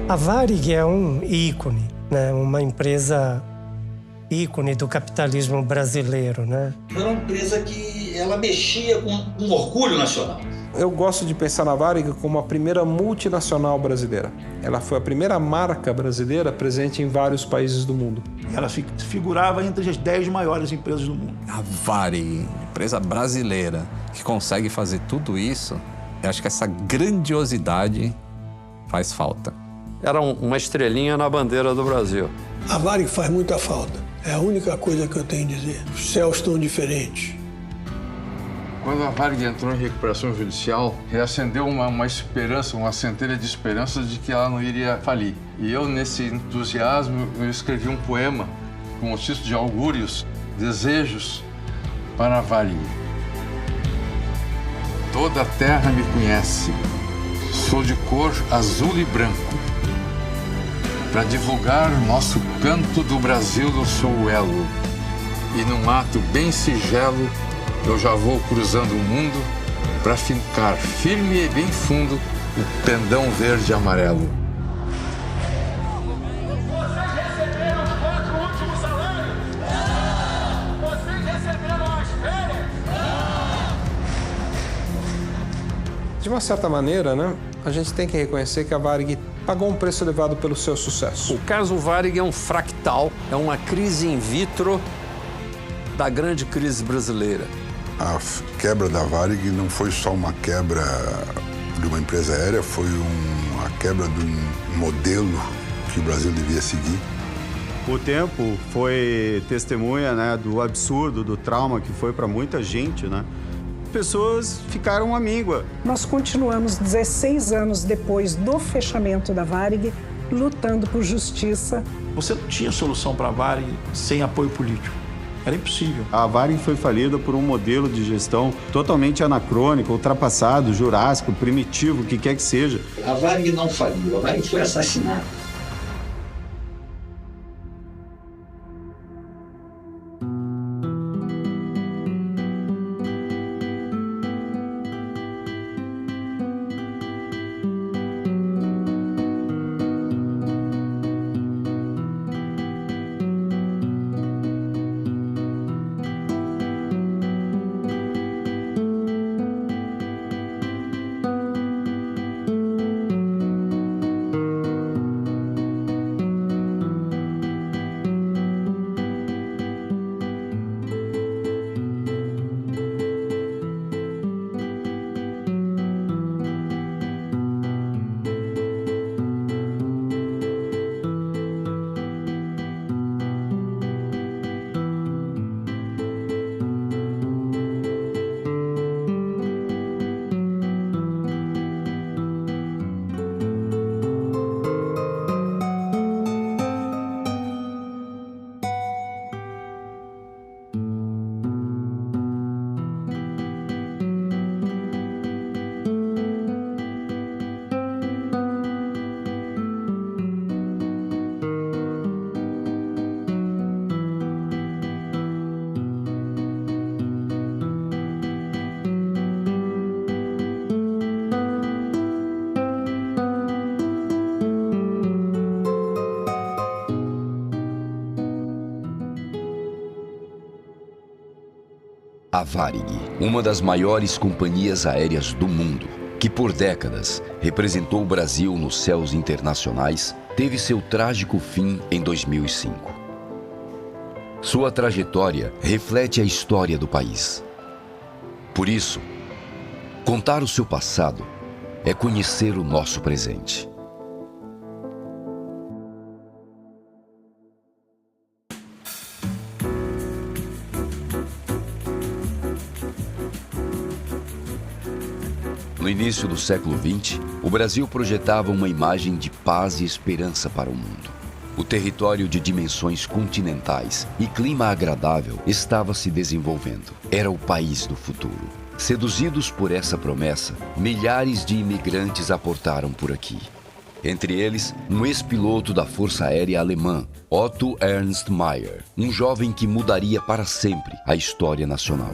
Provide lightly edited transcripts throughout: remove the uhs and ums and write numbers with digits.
A Varig é um ícone, né? Uma empresa ícone do capitalismo brasileiro, né? Era uma empresa que ela mexia com um orgulho nacional. Eu gosto de pensar na Varig como a primeira multinacional brasileira. Ela foi a primeira marca brasileira presente em vários países do mundo. Ela figurava entre as 10 maiores empresas do mundo. A Varig, empresa brasileira, que consegue fazer tudo isso, eu acho que essa grandiosidade faz falta. Era uma estrelinha na bandeira do Brasil. A Varig faz muita falta. É a única coisa que eu tenho a dizer. Os céus estão diferentes. Quando a Varig entrou em recuperação judicial, reacendeu uma esperança, uma centelha de esperança de que ela não iria falir. E eu, nesse entusiasmo, eu escrevi um poema com o título de Augúrios, Desejos para a Varig. Toda a terra me conhece. Sou de cor azul e branco. Para divulgar nosso canto do Brasil, eu sou o elo. E num ato bem singelo, eu já vou cruzando o mundo para fincar firme e bem fundo o pendão verde e amarelo. Vocês receberam os 4 últimos salários? Vocês receberam as férias? De uma certa maneira, né, a gente tem que reconhecer que a Varig pagou um preço elevado pelo seu sucesso. O caso Varig é um fractal, é uma crise in vitro da grande crise brasileira. A quebra da Varig não foi só uma quebra de uma empresa aérea, foi uma quebra de um modelo que o Brasil devia seguir. O tempo foi testemunha, né, do absurdo, do trauma que foi para muita gente, né? Pessoas ficaram à míngua. Nós continuamos 16 anos depois do fechamento da Varig, lutando por justiça. Você não tinha solução para a Varig sem apoio político. Era impossível. A Varig foi falida por um modelo de gestão totalmente anacrônico, ultrapassado, jurássico, primitivo, o que quer que seja. A Varig não faliu, a Varig foi assassinada. A Varig, uma das maiores companhias aéreas do mundo, que por décadas representou o Brasil nos céus internacionais, teve seu trágico fim em 2005. Sua trajetória reflete a história do país. Por isso, contar o seu passado é conhecer o nosso presente. No início do século XX, o Brasil projetava uma imagem de paz e esperança para o mundo. O território de dimensões continentais e clima agradável estava se desenvolvendo. Era o país do futuro. Seduzidos por essa promessa, milhares de imigrantes aportaram por aqui. Entre eles, um ex-piloto da Força Aérea Alemã, Otto Ernst Mayr, um jovem que mudaria para sempre a história nacional.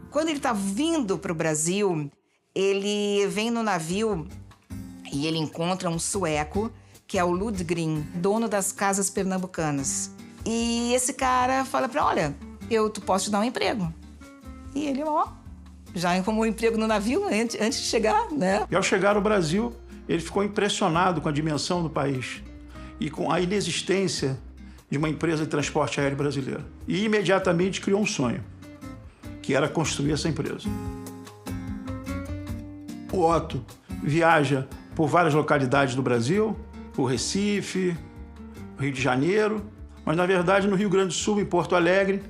Quando ele está vindo para o Brasil, ele vem no navio E ele encontra um sueco, que é o Ludgren, dono das casas pernambucanas. E esse cara fala pra ele, olha, tu posso te dar um emprego. E ele, já arrumou um emprego no navio antes de chegar, né? E ao chegar ao Brasil, ele ficou impressionado com a dimensão do país e com a inexistência de uma empresa de transporte aéreo brasileira. E imediatamente criou um sonho, que era construir essa empresa. O Otto viaja por várias localidades do Brasil, por Recife, Rio de Janeiro, mas na verdade no Rio Grande do Sul, em Porto Alegre,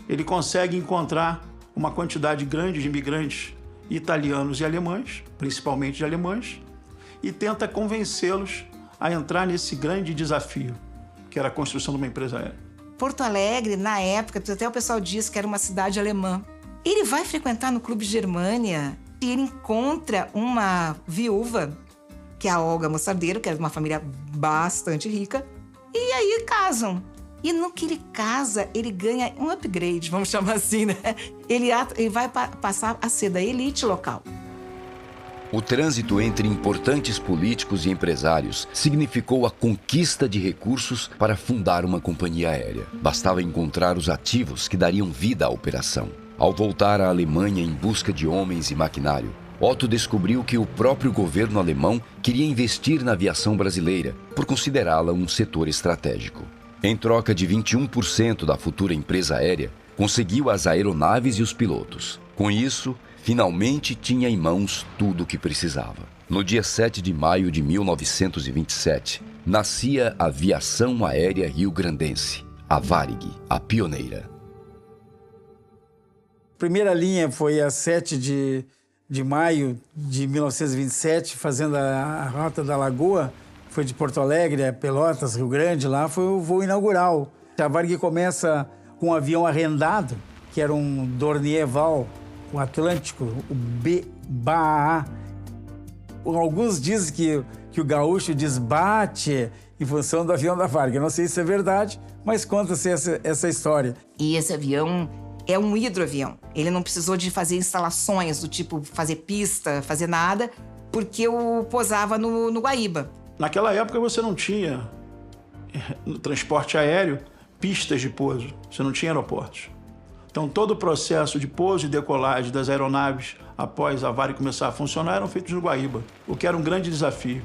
ele consegue encontrar uma quantidade grande de imigrantes italianos e alemães, principalmente de alemães, e tenta convencê-los a entrar nesse grande desafio, que era a construção de uma empresa aérea. Porto Alegre, na época, até o pessoal diz que era uma cidade alemã. Ele vai frequentar no Clube Germânia e ele encontra uma viúva, que é a Olga Mostardeiro, que era de uma família bastante rica, e aí casam. E no que ele casa, ele ganha um upgrade, vamos chamar assim, né? Ele vai passar a ser da elite local. O trânsito entre importantes políticos e empresários significou a conquista de recursos para fundar uma companhia aérea. Bastava encontrar os ativos que dariam vida à operação. Ao voltar à Alemanha em busca de homens e maquinário, Otto descobriu que o próprio governo alemão queria investir na aviação brasileira por considerá-la um setor estratégico. Em troca de 21% da futura empresa aérea, conseguiu as aeronaves e os pilotos. Com isso, finalmente tinha em mãos tudo o que precisava. No dia 7 de maio de 1927, nascia a Aviação Aérea Rio-Grandense, a Varig, a pioneira. A primeira linha foi a 7 de maio de 1927, fazendo a Rota da Lagoa. Foi de Porto Alegre a Pelotas, Rio Grande, lá foi o voo inaugural. A Varig começa com um avião arrendado, que era um Dornier Val, o Atlântico, o BAA. Alguns dizem que o gaúcho desbate em função do avião da Varig. Eu não sei se é verdade, mas conta-se essa história. E esse avião é um hidroavião. Ele não precisou de fazer instalações do tipo fazer pista, fazer nada, porque pousava no Guaíba. Naquela época você não tinha, no transporte aéreo, pistas de pouso. Você não tinha aeroportos. Então todo o processo de pouso e decolagem das aeronaves após a Varig começar a funcionar eram feitos no Guaíba, o que era um grande desafio.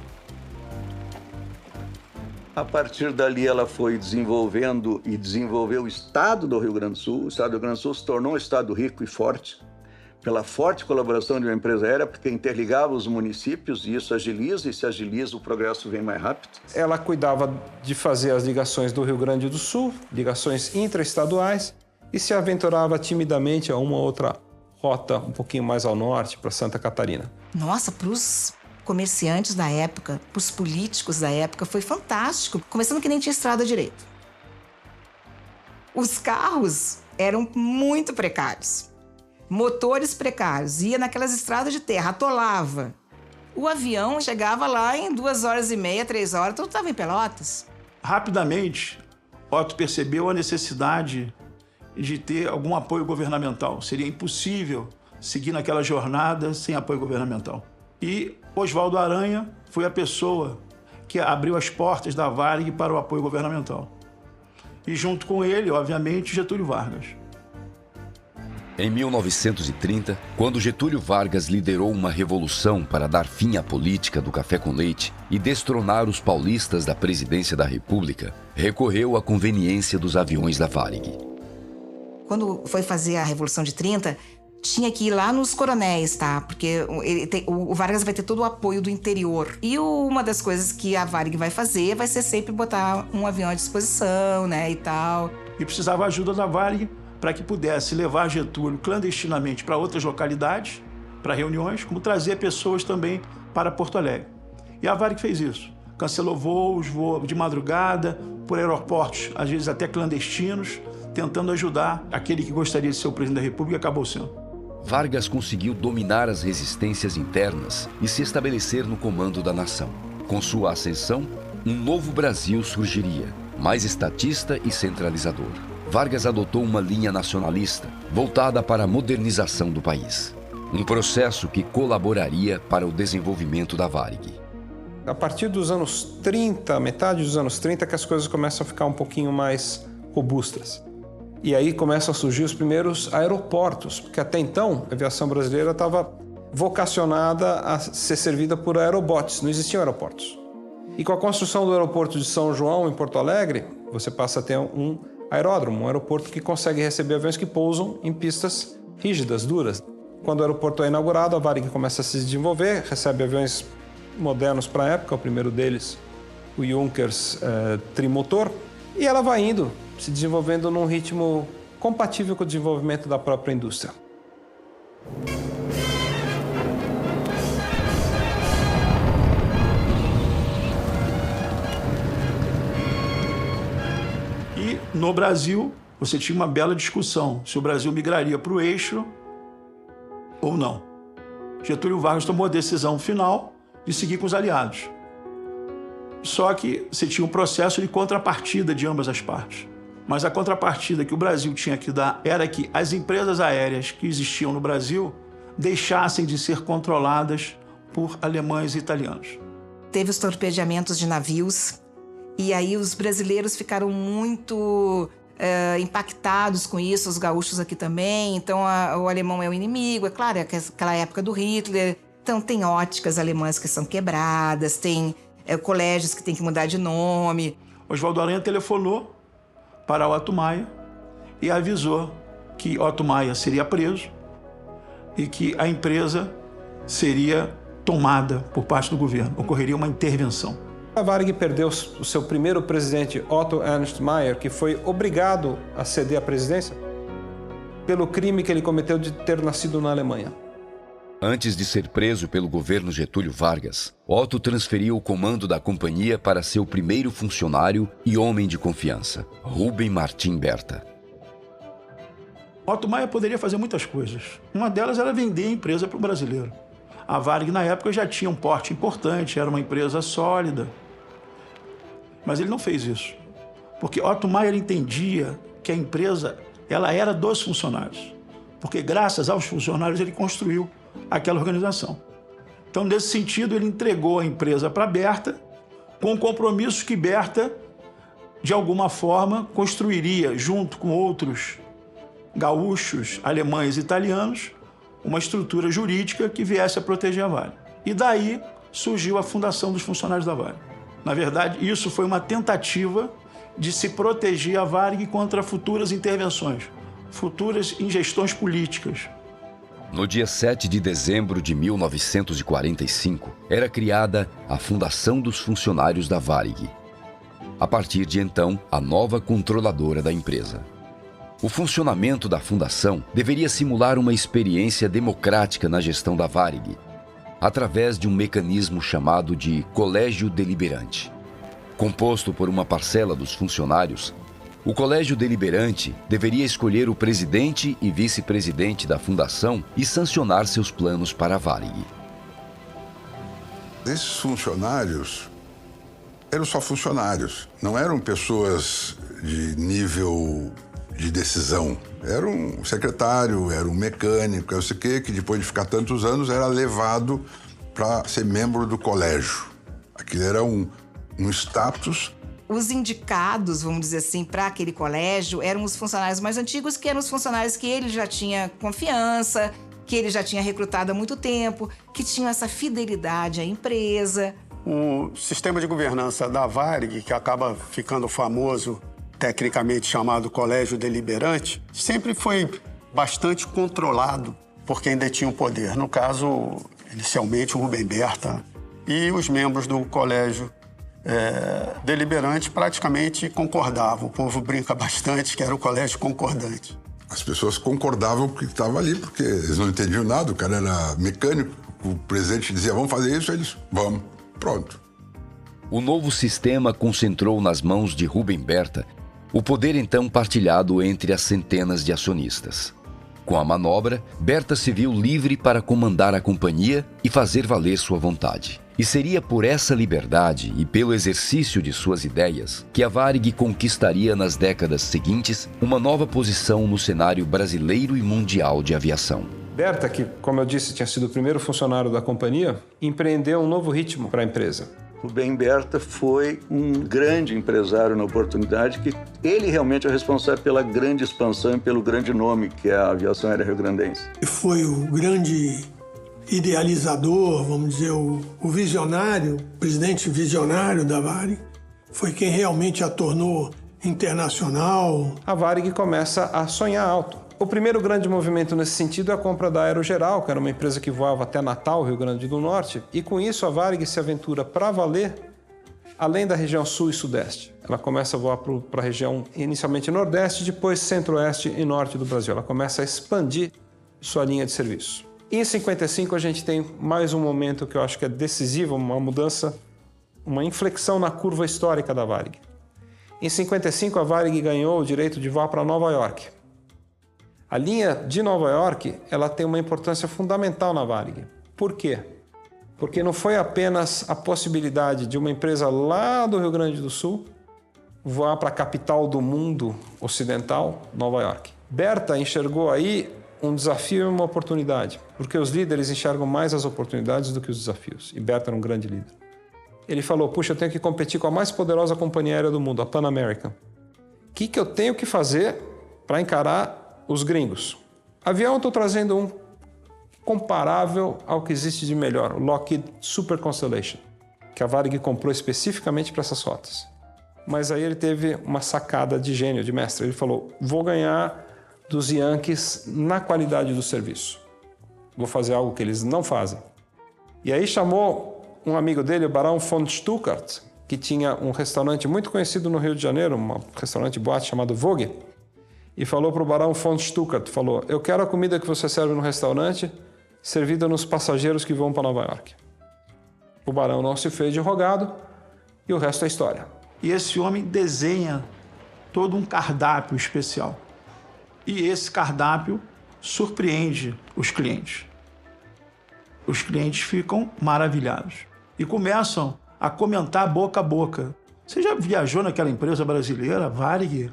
A partir dali ela foi desenvolvendo e desenvolveu o estado do Rio Grande do Sul. O estado do Rio Grande do Sul se tornou um estado rico e forte, pela forte colaboração de uma empresa aérea, porque interligava os municípios e isso agiliza, e se agiliza o progresso vem mais rápido. Ela cuidava de fazer as ligações do Rio Grande do Sul, ligações intraestaduais, e se aventurava timidamente a uma outra rota um pouquinho mais ao norte, para Santa Catarina. Nossa, para os comerciantes da época, para os políticos da época, foi fantástico. Começando que nem tinha estrada direito. Os carros eram muito precários. Motores precários, ia naquelas estradas de terra, atolava. O avião chegava lá em 2h30, 3 horas, tudo estava em Pelotas. Rapidamente, Otto percebeu a necessidade de ter algum apoio governamental. Seria impossível seguir naquela jornada sem apoio governamental. E Oswaldo Aranha foi a pessoa que abriu as portas da Varig para o apoio governamental. E junto com ele, obviamente, Getúlio Vargas. Em 1930, quando Getúlio Vargas liderou uma revolução para dar fim à política do café com leite e destronar os paulistas da presidência da República, recorreu à conveniência dos aviões da Varig. Quando foi fazer a Revolução de 30, tinha que ir lá nos coronéis, tá? Porque o Vargas vai ter todo o apoio do interior. E uma das coisas que a Varig vai fazer vai ser sempre botar um avião à disposição, né, e tal. E precisava a ajuda da Varig para que pudesse levar Getúlio clandestinamente para outras localidades, para reuniões, como trazer pessoas também para Porto Alegre. E a Varig fez isso. Cancelou voos de madrugada, por aeroportos, às vezes até clandestinos, tentando ajudar aquele que gostaria de ser o presidente da República e acabou sendo. Vargas conseguiu dominar as resistências internas e se estabelecer no comando da nação. Com sua ascensão, um novo Brasil surgiria, mais estatista e centralizador. Vargas adotou uma linha nacionalista, voltada para a modernização do país. Um processo que colaboraria para o desenvolvimento da Varig. A partir dos anos 30, metade dos anos 30, que as coisas começam a ficar um pouquinho mais robustas. E aí começam a surgir os primeiros aeroportos, porque até então a aviação brasileira estava vocacionada a ser servida por aerobotes, não existiam aeroportos. E com a construção do aeroporto de São João, em Porto Alegre, você passa a ter um aeródromo, um aeroporto que consegue receber aviões que pousam em pistas rígidas, duras. Quando o aeroporto é inaugurado, a Varig começa a se desenvolver, recebe aviões modernos para a época, o primeiro deles, o Junkers trimotor, e ela vai indo, se desenvolvendo num ritmo compatível com o desenvolvimento da própria indústria. E no Brasil, você tinha uma bela discussão se o Brasil migraria para o eixo ou não. Getúlio Vargas tomou a decisão final de seguir com os aliados. Só que você tinha um processo de contrapartida de ambas as partes. Mas a contrapartida que o Brasil tinha que dar era que as empresas aéreas que existiam no Brasil deixassem de ser controladas por alemães e italianos. Teve os torpedeamentos de navios, e aí os brasileiros ficaram muito impactados com isso, os gaúchos aqui também. Então o alemão é o inimigo, é claro, é aquela época do Hitler. Então tem óticas alemãs que são quebradas, tem colégios que tem que mudar de nome. Oswaldo Aranha telefonou para Otto Maia e avisou que Otto Maia seria preso e que a empresa seria tomada por parte do governo. Ocorreria uma intervenção. A Varig perdeu o seu primeiro presidente, Otto Ernst Mayr, que foi obrigado a ceder à presidência pelo crime que ele cometeu de ter nascido na Alemanha. Antes de ser preso pelo governo Getúlio Vargas, Otto transferiu o comando da companhia para seu primeiro funcionário e homem de confiança, Rubem Martim Berta. Otto Maia poderia fazer muitas coisas. Uma delas era vender a empresa para o brasileiro. A Varig, na época, já tinha um porte importante, era uma empresa sólida. Mas ele não fez isso. Porque Otto Maia entendia que a empresa ela era dos funcionários. Porque graças aos funcionários ele construiu aquela organização. Então, nesse sentido, ele entregou a empresa para Berta, com compromissos que Berta, de alguma forma, construiria, junto com outros gaúchos, alemães e italianos, uma estrutura jurídica que viesse a proteger a Varig. E daí surgiu a fundação dos funcionários da Varig. Na verdade, isso foi uma tentativa de se proteger a Varig contra futuras intervenções, futuras ingestões políticas. No dia 7 de dezembro de 1945, era criada a Fundação dos Funcionários da Varig. A partir de então, a nova controladora da empresa. O funcionamento da fundação deveria simular uma experiência democrática na gestão da Varig, através de um mecanismo chamado de Colégio Deliberante. Composto por uma parcela dos funcionários, o Colégio Deliberante deveria escolher o presidente e vice-presidente da fundação e sancionar seus planos para a Varig. Esses funcionários eram só funcionários, não eram pessoas de nível de decisão. Era um secretário, era um mecânico, eu sei que depois de ficar tantos anos era levado para ser membro do colégio. Aquilo era um status. Os indicados, vamos dizer assim, para aquele colégio eram os funcionários mais antigos, que eram os funcionários que ele já tinha confiança, que ele já tinha recrutado há muito tempo, que tinham essa fidelidade à empresa. O sistema de governança da Varig, que acaba ficando famoso tecnicamente chamado Colégio Deliberante, sempre foi bastante controlado por quem detinha o poder. No caso, inicialmente, o Rubem Berta. E os membros do Colégio Deliberante praticamente concordavam. O povo brinca bastante que era o colégio concordante. As pessoas concordavam com o que estava ali, porque eles não entendiam nada. O cara era mecânico, o presidente dizia, vamos fazer isso, eles, vamos, pronto. O novo sistema concentrou nas mãos de Rubem Berta o poder então partilhado entre as centenas de acionistas. Com a manobra, Berta se viu livre para comandar a companhia e fazer valer sua vontade. E seria por essa liberdade e pelo exercício de suas ideias que a Varig conquistaria nas décadas seguintes uma nova posição no cenário brasileiro e mundial de aviação. Berta, que, como eu disse, tinha sido o primeiro funcionário da companhia, empreendeu um novo ritmo para a empresa. Rubem Berta foi um grande empresário na oportunidade, que ele realmente é responsável pela grande expansão e pelo grande nome que é a aviação aérea rio-grandense. Foi o grande idealizador, vamos dizer, o visionário, o presidente visionário da Varig, foi quem realmente a tornou internacional. A Varig começa a sonhar alto. O primeiro grande movimento nesse sentido é a compra da Aerogeral, que era uma empresa que voava até Natal, Rio Grande do Norte, e com isso a Varig se aventura para valer além da região sul e sudeste. Ela começa a voar para a região inicialmente nordeste, depois centro-oeste e norte do Brasil. Ela começa a expandir sua linha de serviço. E em 55 a gente tem mais um momento que eu acho que é decisivo, uma mudança, uma inflexão na curva histórica da Varig. Em 55 a Varig ganhou o direito de voar para Nova York. A linha de Nova York, ela tem uma importância fundamental na Varig. Por quê? Porque não foi apenas a possibilidade de uma empresa lá do Rio Grande do Sul voar para a capital do mundo ocidental, Nova York. Berta enxergou aí um desafio e uma oportunidade, porque os líderes enxergam mais as oportunidades do que os desafios. E Berta era um grande líder. Ele falou, puxa, eu tenho que competir com a mais poderosa companhia aérea do mundo, a Pan American. O que eu tenho que fazer para encarar os gringos? Avião, eu estou trazendo um comparável ao que existe de melhor, o Lockheed Super Constellation, que a Varig comprou especificamente para essas rotas. Mas aí ele teve uma sacada de gênio, de mestre. Ele falou, vou ganhar dos Yankees na qualidade do serviço. Vou fazer algo que eles não fazem. E aí chamou um amigo dele, o Barão von Stuttgart, que tinha um restaurante muito conhecido no Rio de Janeiro, um restaurante boate chamado Vogue, e falou para o Barão von Stuttgart, falou, eu quero a comida que você serve no restaurante servida nos passageiros que vão para Nova York. O Barão não se fez de rogado e o resto é história. E esse homem desenha todo um cardápio especial. E esse cardápio surpreende os clientes. Os clientes ficam maravilhados e começam a comentar boca a boca. Você já viajou naquela empresa brasileira, Varig?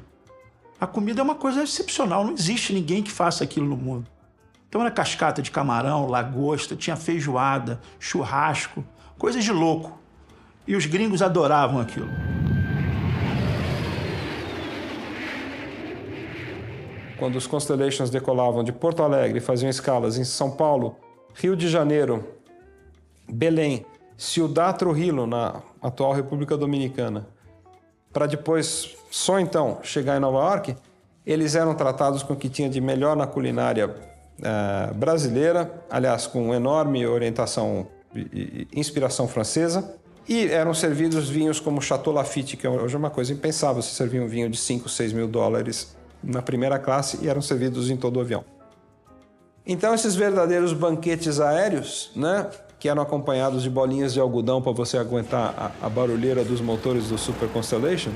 A comida é uma coisa excepcional, não existe ninguém que faça aquilo no mundo. Então era cascata de camarão, lagosta, tinha feijoada, churrasco, coisas de louco. E os gringos adoravam aquilo. Quando os Constellations decolavam de Porto Alegre e faziam escalas em São Paulo, Rio de Janeiro, Belém, Ciudad Trujillo, na atual República Dominicana, para depois, só então, chegar em Nova York, eles eram tratados com o que tinha de melhor na culinária brasileira, aliás, com enorme orientação e inspiração francesa, e eram servidos vinhos como Chateau Lafite, que hoje é uma coisa impensável, você servia um vinho de 5, 6 mil dólares na primeira classe e eram servidos em todo o avião. Então, esses verdadeiros banquetes aéreos, né, que eram acompanhados de bolinhas de algodão para você aguentar a barulheira dos motores do Super Constellation,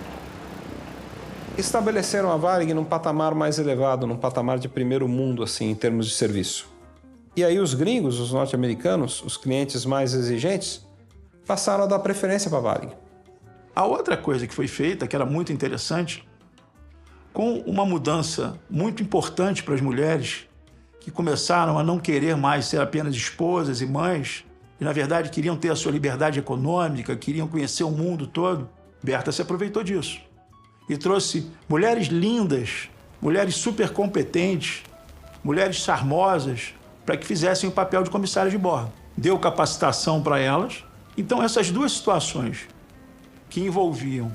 estabeleceram a Varig num patamar mais elevado, num patamar de primeiro mundo, assim, em termos de serviço. E aí os gringos, os norte-americanos, os clientes mais exigentes, passaram a dar preferência para a Varig. A outra coisa que foi feita, que era muito interessante, com uma mudança muito importante para as mulheres, que começaram a não querer mais ser apenas esposas e mães, e na verdade queriam ter a sua liberdade econômica, queriam conhecer o mundo todo, Berta se aproveitou disso. E trouxe mulheres lindas, mulheres super competentes, mulheres charmosas, para que fizessem o papel de comissárias de bordo. Deu capacitação para elas. Então, essas duas situações que envolviam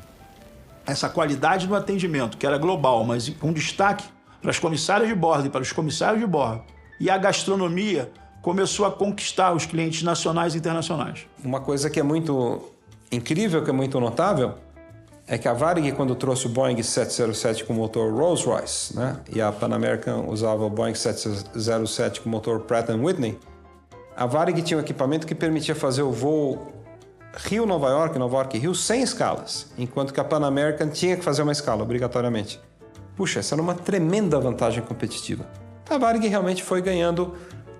essa qualidade do atendimento, que era global, mas com destaque para as comissárias de bordo e para os comissários de bordo, e a gastronomia começou a conquistar os clientes nacionais e internacionais. Uma coisa que é muito incrível, que é muito notável, é que a Varig, quando trouxe o Boeing 707 com motor Rolls-Royce, né, e a Pan American usava o Boeing 707 com motor Pratt & Whitney, a Varig tinha um equipamento que permitia fazer o voo Rio-Nova York, Nova York-Rio, sem escalas, enquanto que a Pan American tinha que fazer uma escala, obrigatoriamente. Puxa, essa era uma tremenda vantagem competitiva. A Varig realmente foi ganhando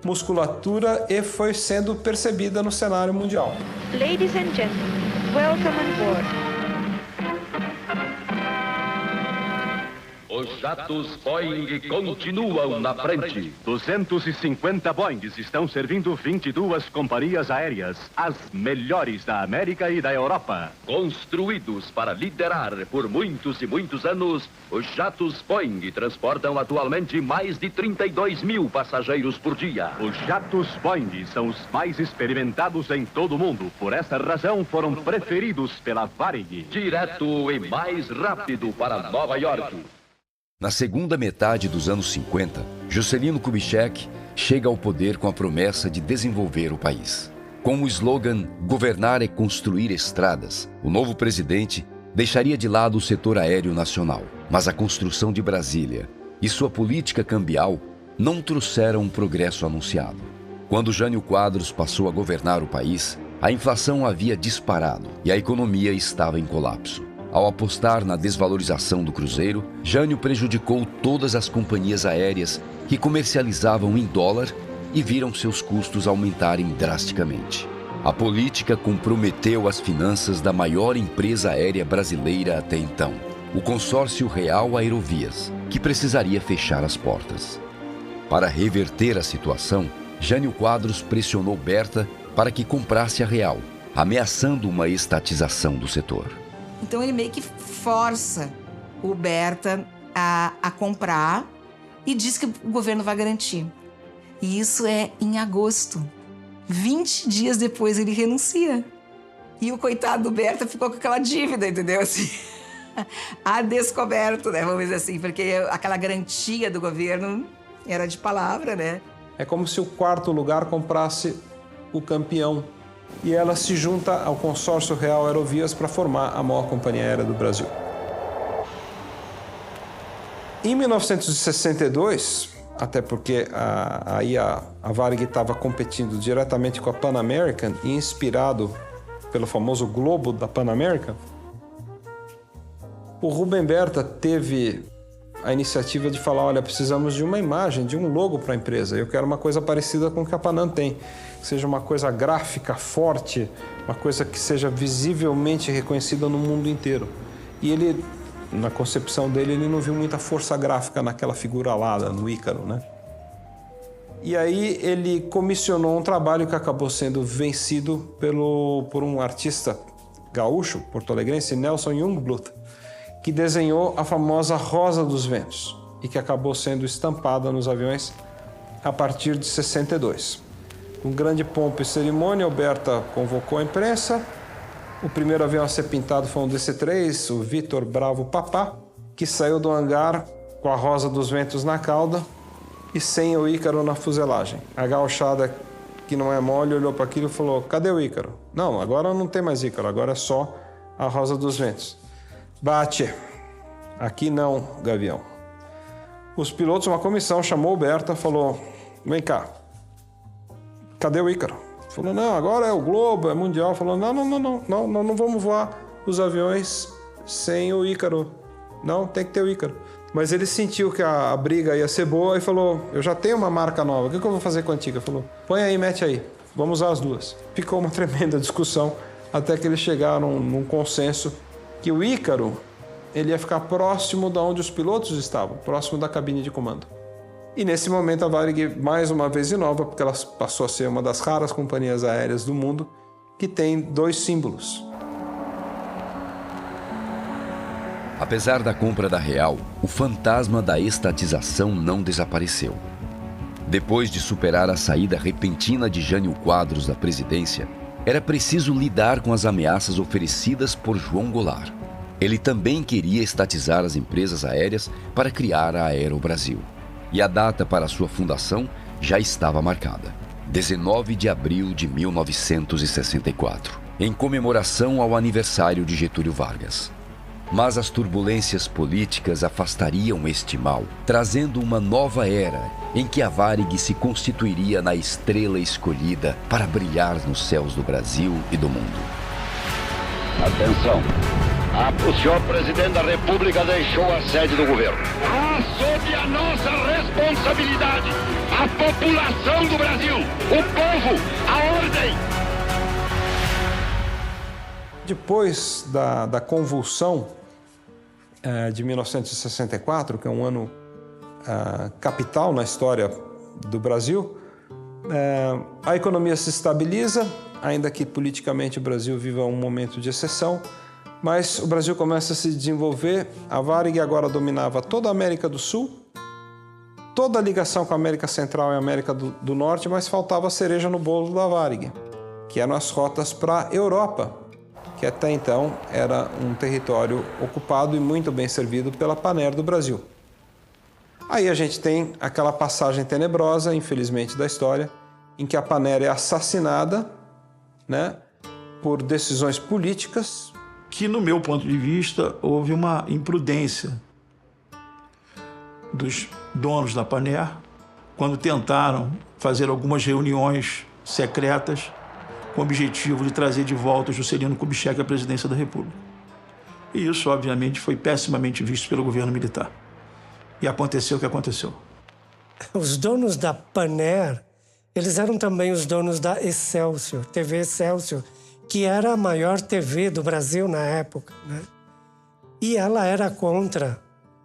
musculatura e foi sendo percebida no cenário mundial. Ladies and gentlemen, welcome on board. Os jatos Boeing continuam na frente. 250 Boeings estão servindo 22 companhias aéreas, as melhores da América e da Europa. Construídos para liderar por muitos e muitos anos, os jatos Boeing transportam atualmente mais de 32 mil passageiros por dia. Os jatos Boeing são os mais experimentados em todo o mundo. Por essa razão, foram preferidos pela Varig. Direto e mais rápido para Nova York. Na segunda metade dos anos 50, Juscelino Kubitschek chega ao poder com a promessa de desenvolver o país. Com o slogan "Governar é construir estradas", o novo presidente deixaria de lado o setor aéreo nacional. Mas a construção de Brasília e sua política cambial não trouxeram o progresso anunciado. Quando Jânio Quadros passou a governar o país, a inflação havia disparado e a economia estava em colapso. Ao apostar na desvalorização do cruzeiro, Jânio prejudicou todas as companhias aéreas que comercializavam em dólar e viram seus custos aumentarem drasticamente. A política comprometeu as finanças da maior empresa aérea brasileira até então, o Consórcio Real Aerovias, que precisaria fechar as portas. Para reverter a situação, Jânio Quadros pressionou Berta para que comprasse a Real, ameaçando uma estatização do setor. Então ele meio que força o Berta a comprar e diz que o governo vai garantir. E isso é em agosto. 20 dias depois ele renuncia. E o coitado do Berta ficou com aquela dívida, entendeu? Assim, a descoberto, né? Vamos dizer assim, porque aquela garantia do governo era de palavra, né? É como se o quarto lugar comprasse o campeão. E ela se junta ao Consórcio Real Aerovias para formar a maior companhia aérea do Brasil. Em 1962, até porque a Varig estava competindo diretamente com a Pan American e inspirado pelo famoso globo da Pan American, o Rubem Berta teve a iniciativa de falar, olha, precisamos de uma imagem, de um logo para a empresa. Eu quero uma coisa parecida com o que a Panam tem. Que seja uma coisa gráfica, forte, uma coisa que seja visivelmente reconhecida no mundo inteiro. E ele, na concepção dele, ele não viu muita força gráfica naquela figura alada, no Ícaro, né? E aí ele comissionou um trabalho que acabou sendo vencido por um artista gaúcho, porto-alegrense, Nelson Jungblut, que desenhou a famosa Rosa dos Ventos e que acabou sendo estampada nos aviões a partir de 62. Com grande pompa e cerimônia, o Berta convocou a imprensa. O primeiro avião a ser pintado foi um DC-3, o Vitor Bravo Papá, que saiu do hangar com a Rosa dos Ventos na cauda e sem o Ícaro na fuselagem. A gauchada, que não é mole, olhou para aquilo e falou, cadê o Ícaro? Não, agora não tem mais Ícaro, agora é só a Rosa dos Ventos. Bate. Aqui não, Gavião. Os pilotos, uma comissão, chamou o Berta, falou, vem cá, cadê o Ícaro? Falou, não, agora é o Globo, é Mundial. Falou, não vamos voar os aviões sem o Ícaro. Não, tem que ter o Ícaro. Mas ele sentiu que a briga ia ser boa e falou, eu já tenho uma marca nova, o que eu vou fazer com a antiga? Falou, põe aí, mete aí, vamos usar as duas. Ficou uma tremenda discussão até que eles chegaram num consenso que o Ícaro ele ia ficar próximo de onde os pilotos estavam, próximo da cabine de comando. E nesse momento a Varig, mais uma vez de nova, porque ela passou a ser uma das raras companhias aéreas do mundo que tem dois símbolos. Apesar da compra da Real, o fantasma da estatização não desapareceu. Depois de superar a saída repentina de Jânio Quadros da presidência, era preciso lidar com as ameaças oferecidas por João Goulart. Ele também queria estatizar as empresas aéreas para criar a Aerobrasil. E a data para sua fundação já estava marcada, 19 de abril de 1964, em comemoração ao aniversário de Getúlio Vargas. Mas as turbulências políticas afastariam este mal, trazendo uma nova era em que a Varig se constituiria na estrela escolhida para brilhar nos céus do Brasil e do mundo. Atenção! O senhor presidente da República deixou a sede do governo. Sob a nossa responsabilidade, a população do Brasil, o povo, a ordem. Depois da convulsão de 1964, que é um ano capital na história do Brasil, a economia se estabiliza, ainda que politicamente o Brasil viva um momento de exceção, mas o Brasil começa a se desenvolver. A Varig agora dominava toda a América do Sul, toda a ligação com a América Central e a América do Norte, mas faltava a cereja no bolo da Varig, que eram as rotas para a Europa, que até então era um território ocupado e muito bem servido pela Panair do Brasil. Aí a gente tem aquela passagem tenebrosa, infelizmente, da história, em que a Panair é assassinada, né, por decisões políticas. Que, no meu ponto de vista, houve uma imprudência dos donos da Panair quando tentaram fazer algumas reuniões secretas com o objetivo de trazer de volta o Juscelino Kubitschek à presidência da República. E isso, obviamente, foi pessimamente visto pelo governo militar. E aconteceu o que aconteceu. Os donos da Panair, eles eram também os donos da Excelsior, TV Excelsior, que era a maior TV do Brasil na época, né? E ela era contra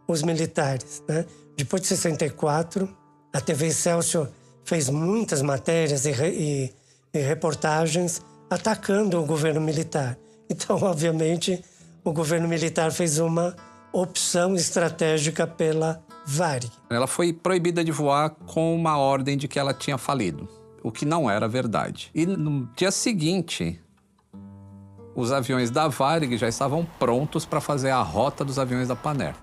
os militares, né? Depois de 64, a TV Excelsior fez muitas matérias e reportagens atacando o governo militar. Então, obviamente, o governo militar fez uma opção estratégica pela Varig. Ela foi proibida de voar com uma ordem de que ela tinha falido, o que não era verdade. E no dia seguinte, os aviões da Varig já estavam prontos para fazer a rota dos aviões da Panair.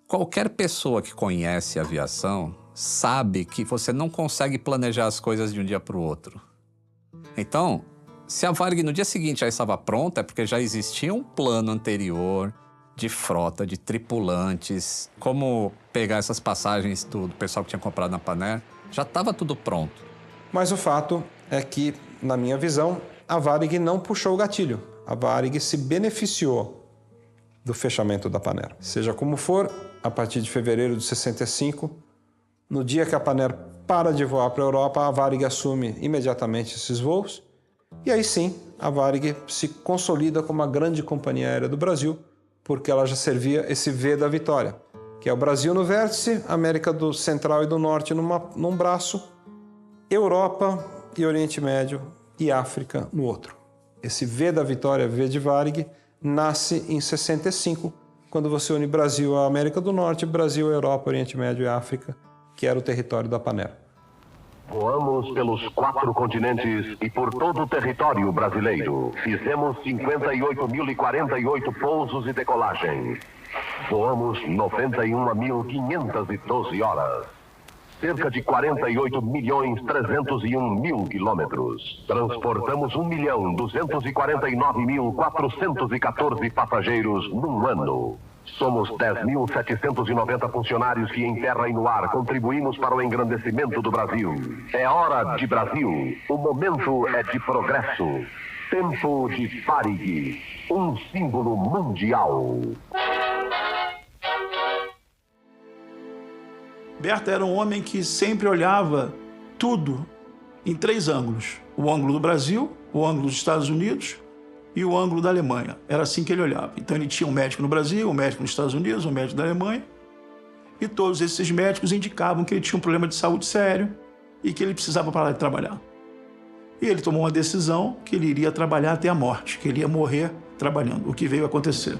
Qualquer pessoa que conhece aviação sabe que você não consegue planejar as coisas de um dia para o outro. Então, se a Varig no dia seguinte já estava pronta, é porque já existia um plano anterior de frota, de tripulantes, como pegar essas passagens do pessoal que tinha comprado na Panair, já estava tudo pronto. Mas o fato é que, na minha visão, a Varig não puxou o gatilho. A Varig se beneficiou do fechamento da Panair. Seja como for, a partir de fevereiro de 65, no dia que a Panair para de voar para a Europa, a Varig assume imediatamente esses voos. E aí sim, a Varig se consolida como a grande companhia aérea do Brasil, porque ela já servia esse V da vitória, que é o Brasil no vértice, América do Central e do Norte num braço, Europa e Oriente Médio e África no outro. Esse V da vitória, V de Varig, nasce em 65, quando você une Brasil à América do Norte, Brasil, Europa, Oriente Médio e África, que era o território da Panair. Voamos pelos 4 continentes e por todo o território brasileiro. Fizemos 58.048 pousos e decolagens. Voamos 91.512 horas. Cerca de 48.301.000 quilômetros. Transportamos 1.249.414 passageiros num ano. Somos 10.790 funcionários que em terra e no ar contribuímos para o engrandecimento do Brasil. É hora de Brasil. O momento é de progresso. Tempo de Varig, um símbolo mundial. Berta era um homem que sempre olhava tudo em 3 ângulos. O ângulo do Brasil, o ângulo dos Estados Unidos e o ângulo da Alemanha. Era assim que ele olhava. Então ele tinha um médico no Brasil, um médico nos Estados Unidos, um médico da Alemanha, e todos esses médicos indicavam que ele tinha um problema de saúde sério e que ele precisava parar de trabalhar. E ele tomou uma decisão que ele iria trabalhar até a morte, que ele ia morrer trabalhando, o que veio a acontecer.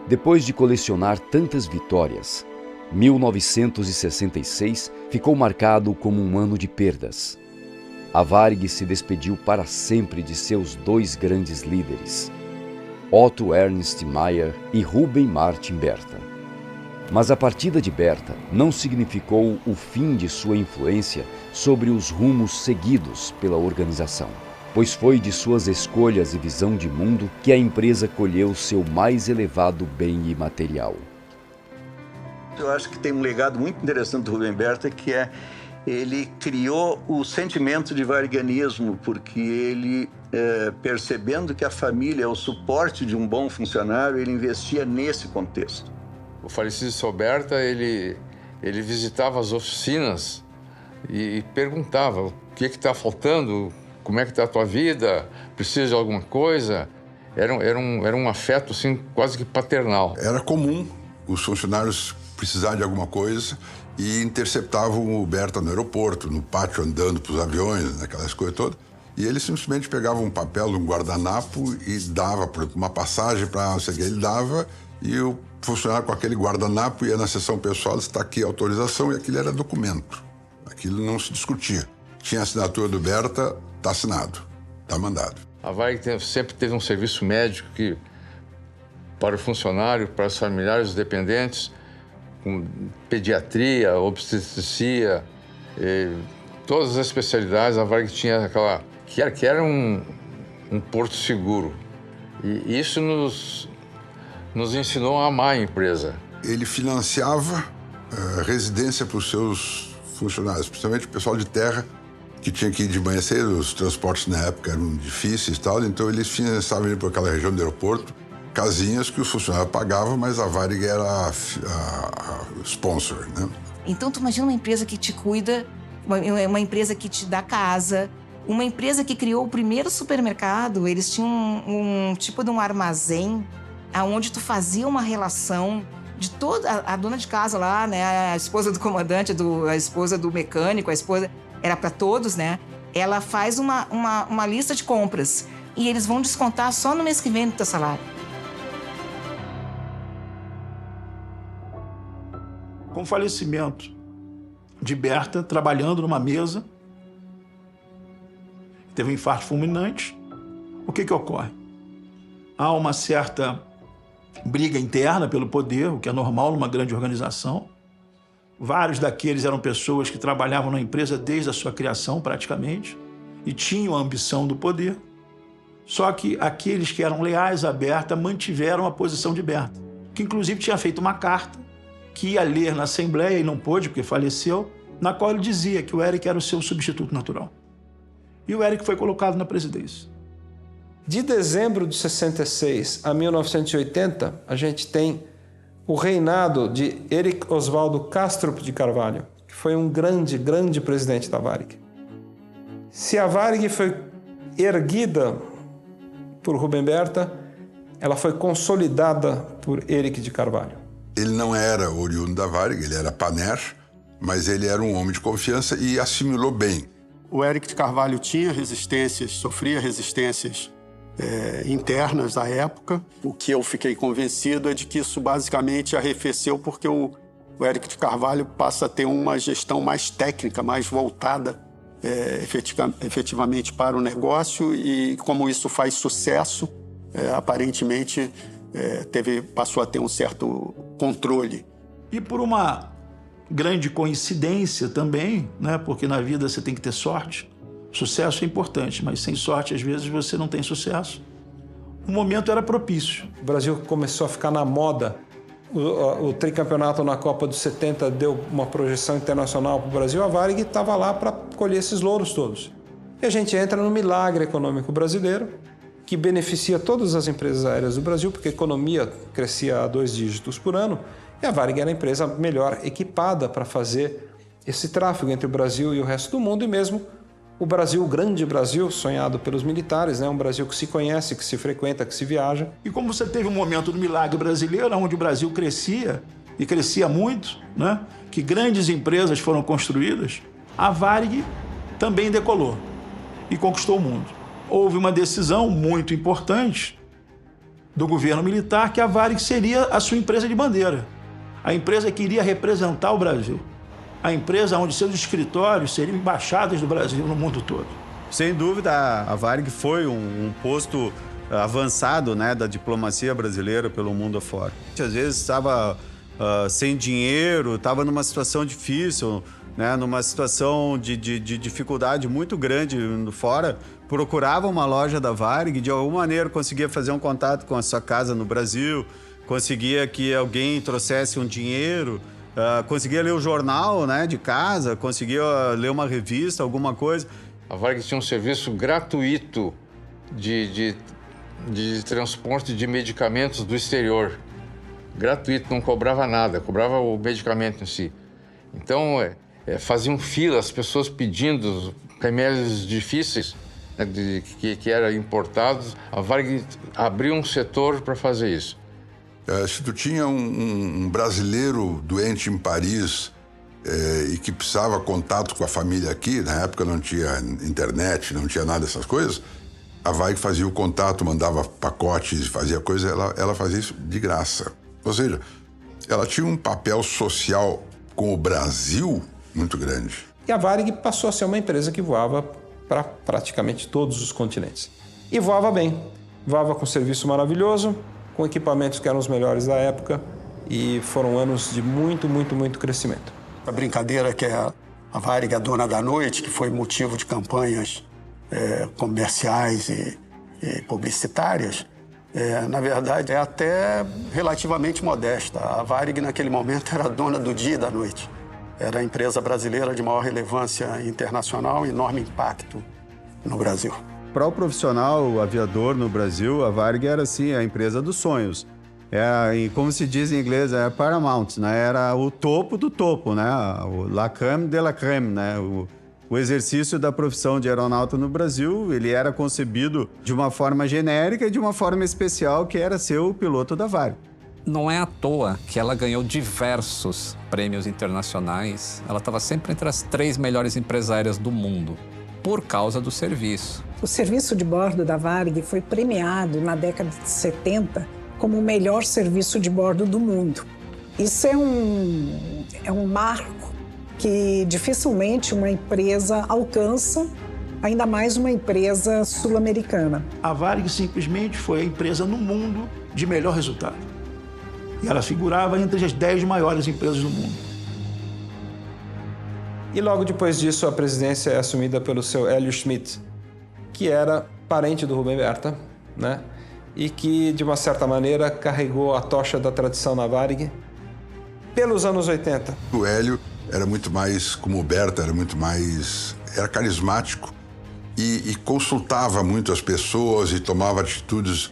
Depois de colecionar tantas vitórias, 1966 ficou marcado como um ano de perdas. A Varig se despediu para sempre de seus 2 grandes líderes, Otto Ernst Mayr e Ruben Martin Berta. Mas a partida de Berta não significou o fim de sua influência sobre os rumos seguidos pela organização, pois foi de suas escolhas e visão de mundo que a empresa colheu seu mais elevado bem imaterial. Eu acho que tem um legado muito interessante do Ruben Berta, que é ele criou o sentimento de variganismo, porque ele, percebendo que a família é o suporte de um bom funcionário, ele investia nesse contexto. O falecido seu Berta, ele visitava as oficinas e perguntava o que está faltando, como é que está a tua vida, precisa de alguma coisa. Era um afeto, assim, quase que paternal. Era comum os funcionários precisarem de alguma coisa e interceptavam o Berta no aeroporto, no pátio, andando para os aviões, aquelas coisas todas. E ele simplesmente pegava um papel, um guardanapo e dava, por exemplo, uma passagem para não sei o que ele dava, e o funcionário com aquele guardanapo ia na seção pessoal, está aqui a autorização, e aquilo era documento. Aquilo não se discutia. Tinha a assinatura do Berta, está assinado, está mandado. A Varig sempre teve um serviço médico que, para o funcionário, para os familiares, os dependentes, com pediatria, obstetrícia, todas as especialidades, a Varig tinha aquela... que era um porto seguro. E isso nos ensinou a amar a empresa. Ele financiava residência para os seus funcionários, principalmente o pessoal de terra, que tinha que ir de manhã cedo, os transportes na época eram difíceis e tal, então eles financiavam ir para aquela região do aeroporto, casinhas que os funcionários pagavam, mas a Varig era a sponsor, né? Então, tu imagina uma empresa que te cuida, uma empresa que te dá casa, uma empresa que criou o primeiro supermercado. Eles tinham um tipo de um armazém onde tu fazia uma relação de toda a dona de casa lá, né? A esposa do comandante, a esposa do mecânico, a esposa... Era para todos, né? Ela faz uma lista de compras e eles vão descontar só no mês que vem do teu salário. Com o falecimento de Berta, trabalhando numa mesa, teve um infarto fulminante. O que ocorre? Há uma certa briga interna pelo poder, o que é normal numa grande organização. Vários daqueles eram pessoas que trabalhavam na empresa desde a sua criação, praticamente, e tinham a ambição do poder. Só que aqueles que eram leais a Berta mantiveram a posição de Berta, que inclusive tinha feito uma carta que ia ler na Assembleia, e não pôde porque faleceu, na qual ele dizia que o Eric era o seu substituto natural. E o Eric foi colocado na presidência. De dezembro de 66 a 1980, a gente tem o reinado de Eric Oswaldo Kastrup de Carvalho, que foi um grande, grande presidente da Varig. Se a Varig foi erguida por Rubem Berta, ela foi consolidada por Eric de Carvalho. Ele não era oriundo da Varig, ele era paner, mas ele era um homem de confiança e assimilou bem. O Eric de Carvalho tinha resistências, sofria resistências internas à época. O que eu fiquei convencido é de que isso basicamente arrefeceu porque o Eric de Carvalho passa a ter uma gestão mais técnica, mais voltada efetivamente para o negócio, e como isso faz sucesso, aparentemente passou a ter um certo controle. E por uma grande coincidência também, né? Porque na vida você tem que ter sorte. Sucesso é importante, mas sem sorte, às vezes, você não tem sucesso. O momento era propício. O Brasil começou a ficar na moda. O tricampeonato na Copa dos 70 deu uma projeção internacional para o Brasil. A Varig estava lá para colher esses louros todos. E a gente entra no milagre econômico brasileiro, que beneficia todas as empresas aéreas do Brasil, porque a economia crescia a 2 dígitos por ano, e a Varig era a empresa melhor equipada para fazer esse tráfego entre o Brasil e o resto do mundo, e mesmo o Brasil, o grande Brasil, sonhado pelos militares, né? Um Brasil que se conhece, que se frequenta, que se viaja. E como você teve um momento do milagre brasileiro, onde o Brasil crescia, e crescia muito, né? Que grandes empresas foram construídas, a Varig também decolou e conquistou o mundo. Houve uma decisão muito importante do governo militar que a Varig seria a sua empresa de bandeira. A empresa que iria representar o Brasil. A empresa onde seus escritórios seriam embaixadas do Brasil no mundo todo. Sem dúvida, a Varig foi um posto avançado, né, da diplomacia brasileira pelo mundo afora. Às vezes estava sem dinheiro, estava numa situação difícil, né, numa situação de dificuldade muito grande fora, procurava uma loja da Varig, de alguma maneira conseguia fazer um contato com a sua casa no Brasil, conseguia que alguém trouxesse um dinheiro, conseguia ler o jornal, né, de casa, conseguia ler uma revista, alguma coisa. A Varig tinha um serviço gratuito de transporte de medicamentos do exterior. Gratuito, não cobrava nada, cobrava o medicamento em si. Então, faziam fila, as pessoas pedindo remédios difíceis, né, que eram importados, a Varig abriu um setor para fazer isso. Se tu tinha um brasileiro doente em Paris e que precisava contato com a família aqui, na época não tinha internet, não tinha nada dessas coisas, a Varig fazia o contato, mandava pacotes, fazia coisa, ela fazia isso de graça. Ou seja, ela tinha um papel social com o Brasil muito grande. E a Varig passou a ser uma empresa que voava para praticamente todos os continentes. E voava bem, voava com serviço maravilhoso, com equipamentos que eram os melhores da época, e foram anos de muito crescimento. A brincadeira que é a Varig, a dona da noite, que foi motivo de campanhas comerciais e publicitárias, na verdade é até relativamente modesta. A Varig naquele momento era dona do dia e da noite. Era a empresa brasileira de maior relevância internacional e enorme impacto no Brasil. Para o profissional, o aviador no Brasil, a Varig era assim, a empresa dos sonhos. Como se diz em inglês, é Paramount, né? Era o topo do topo, né? O la crème de la crème, né? O exercício da profissão de aeronauta no Brasil, ele era concebido de uma forma genérica e de uma forma especial, que era ser o piloto da Varig. Não é à toa que ela ganhou diversos prêmios internacionais. Ela estava sempre entre as 3 melhores empresas aéreas do mundo, por causa do serviço. O serviço de bordo da Varig foi premiado na década de 70 como o melhor serviço de bordo do mundo. Isso é um marco que dificilmente uma empresa alcança, ainda mais uma empresa sul-americana. A Varig simplesmente foi a empresa no mundo de melhor resultado. E ela figurava entre as 10 maiores empresas do mundo. E logo depois disso, a presidência é assumida pelo seu Hélio Schmidt, que era parente do Rubem Berta, né? E que, de uma certa maneira, carregou a tocha da tradição na Varig pelos anos 80. O Hélio era muito mais, como o Berta, era carismático e consultava muito as pessoas e tomava atitudes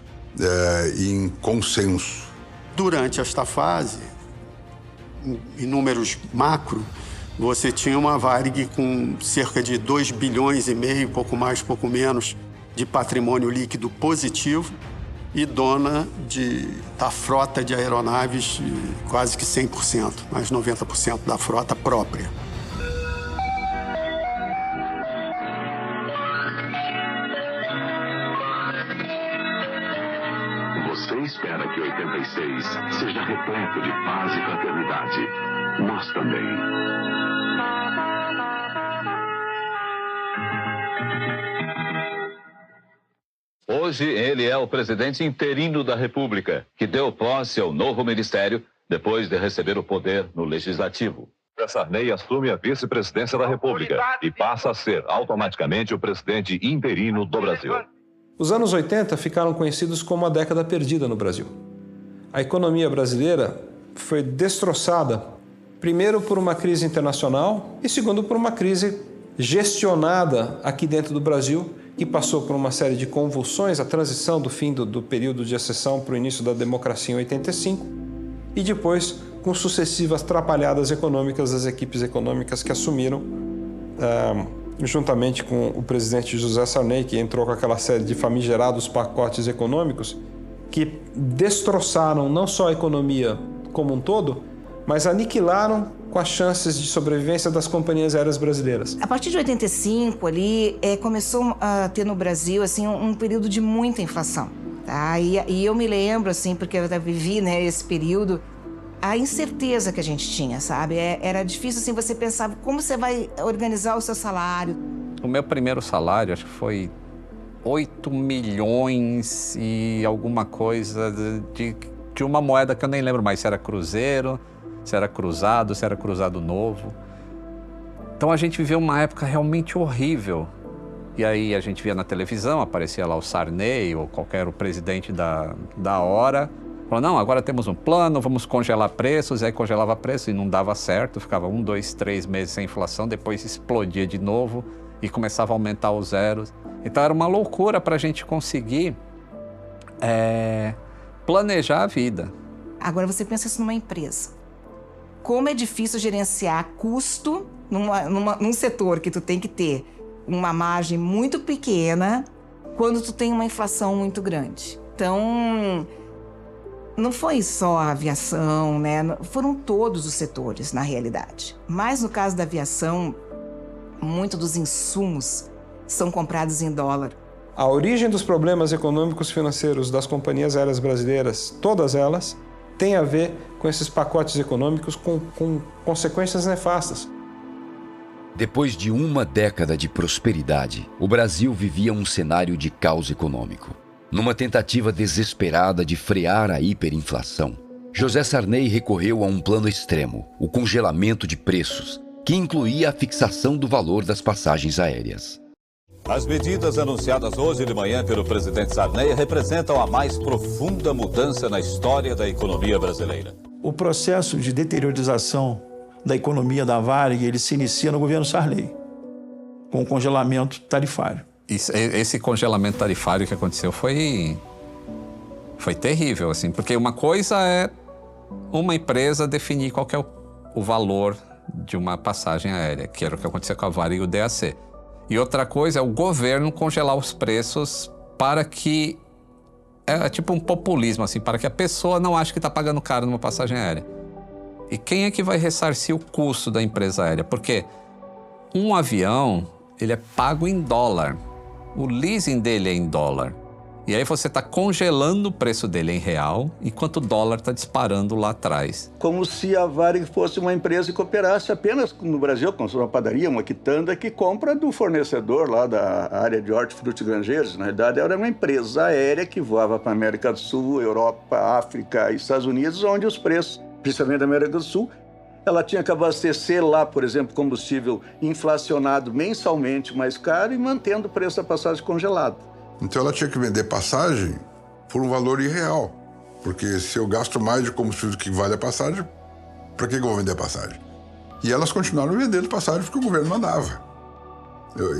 em consenso. Durante esta fase, em números macro, você tinha uma Varig com cerca de 2 bilhões e meio, pouco mais, pouco menos, de patrimônio líquido positivo e dona da frota de aeronaves quase que 100%, mais 90% da frota própria. Você espera que 86 seja repleto de paz e fraternidade. Nós também. Hoje, ele é o presidente interino da República, que deu posse ao novo ministério depois de receber o poder no Legislativo. Sarney assume a vice-presidência da República e passa a ser automaticamente o presidente interino do Brasil. Os anos 80 ficaram conhecidos como a década perdida no Brasil. A economia brasileira foi destroçada, primeiro por uma crise internacional e segundo por uma crise gestionada aqui dentro do Brasil, que passou por uma série de convulsões, a transição do fim do período de exceção para o início da democracia em 85, e depois com sucessivas atrapalhadas econômicas das equipes econômicas que assumiram, juntamente com o presidente José Sarney, que entrou com aquela série de famigerados pacotes econômicos que destroçaram não só a economia como um todo, mas aniquilaram com as chances de sobrevivência das companhias aéreas brasileiras. A partir de 85, ali, começou a ter no Brasil assim, um período de muita inflação. Tá? E eu me lembro, assim, porque eu vivi, né, esse período, a incerteza que a gente tinha, sabe? Era difícil, assim, você pensar como você vai organizar o seu salário. O meu primeiro salário, acho que foi 8 milhões e alguma coisa de uma moeda que eu nem lembro mais, se era cruzeiro, se era cruzado novo. Então a gente viveu uma época realmente horrível. E aí a gente via na televisão, aparecia lá o Sarney ou qualquer presidente da hora. Falou, não, agora temos um plano, vamos congelar preços. E aí congelava preço e não dava certo, ficava 1, 2, 3 meses sem inflação, depois explodia de novo e começava a aumentar os zeros. Então era uma loucura para a gente conseguir planejar a vida. Agora você pensa isso numa empresa. Como é difícil gerenciar custo num setor que tu tem que ter uma margem muito pequena quando tu tem uma inflação muito grande. Então, não foi só a aviação, né? Foram todos os setores, na realidade. Mas no caso da aviação, muito dos insumos são comprados em dólar. A origem dos problemas econômicos financeiros das companhias aéreas brasileiras, todas elas, tem a ver com esses pacotes econômicos com consequências nefastas. Depois de uma década de prosperidade, o Brasil vivia um cenário de caos econômico. Numa tentativa desesperada de frear a hiperinflação, José Sarney recorreu a um plano extremo, o congelamento de preços, que incluía a fixação do valor das passagens aéreas. As medidas anunciadas hoje de manhã pelo presidente Sarney representam a mais profunda mudança na história da economia brasileira. O processo de deteriorização da economia da Varig, ele se inicia no governo Sarney, com o congelamento tarifário. Esse congelamento tarifário que aconteceu foi terrível, assim, porque uma coisa é uma empresa definir qual que é o valor de uma passagem aérea, que era o que aconteceu com a Varig e o DAC. E outra coisa é o governo congelar os preços para que... É tipo um populismo, assim, para que a pessoa não ache que está pagando caro numa passagem aérea. E quem é que vai ressarcir o custo da empresa aérea? Porque um avião, ele é pago em dólar. O leasing dele é em dólar. E aí você está congelando o preço dele em real, enquanto o dólar está disparando lá atrás. Como se a Varig fosse uma empresa que operasse apenas no Brasil, como uma padaria, uma quitanda, que compra do fornecedor lá da área de hortifruti e granjeiros. Na realidade, era uma empresa aérea que voava para a América do Sul, Europa, África e Estados Unidos, onde os preços, principalmente da América do Sul, ela tinha que abastecer lá, por exemplo, combustível inflacionado mensalmente mais caro e mantendo o preço da passagem congelado. Então ela tinha que vender passagem por um valor irreal. Porque se eu gasto mais de combustível do que vale a passagem, para que eu vou vender a passagem? E elas continuaram vendendo passagem porque o governo mandava.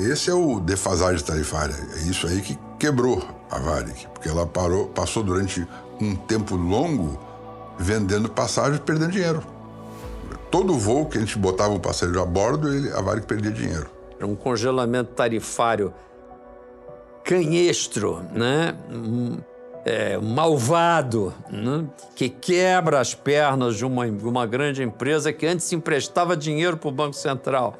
Esse é o defasagem tarifária. É isso aí que quebrou a Varig. Porque ela passou durante um tempo longo vendendo passagem e perdendo dinheiro. Todo voo que a gente botava um passageiro a bordo, a Varig perdia dinheiro. É um congelamento tarifário canhestro, né? Malvado, né? Que quebra as pernas de uma grande empresa que antes emprestava dinheiro para o Banco Central.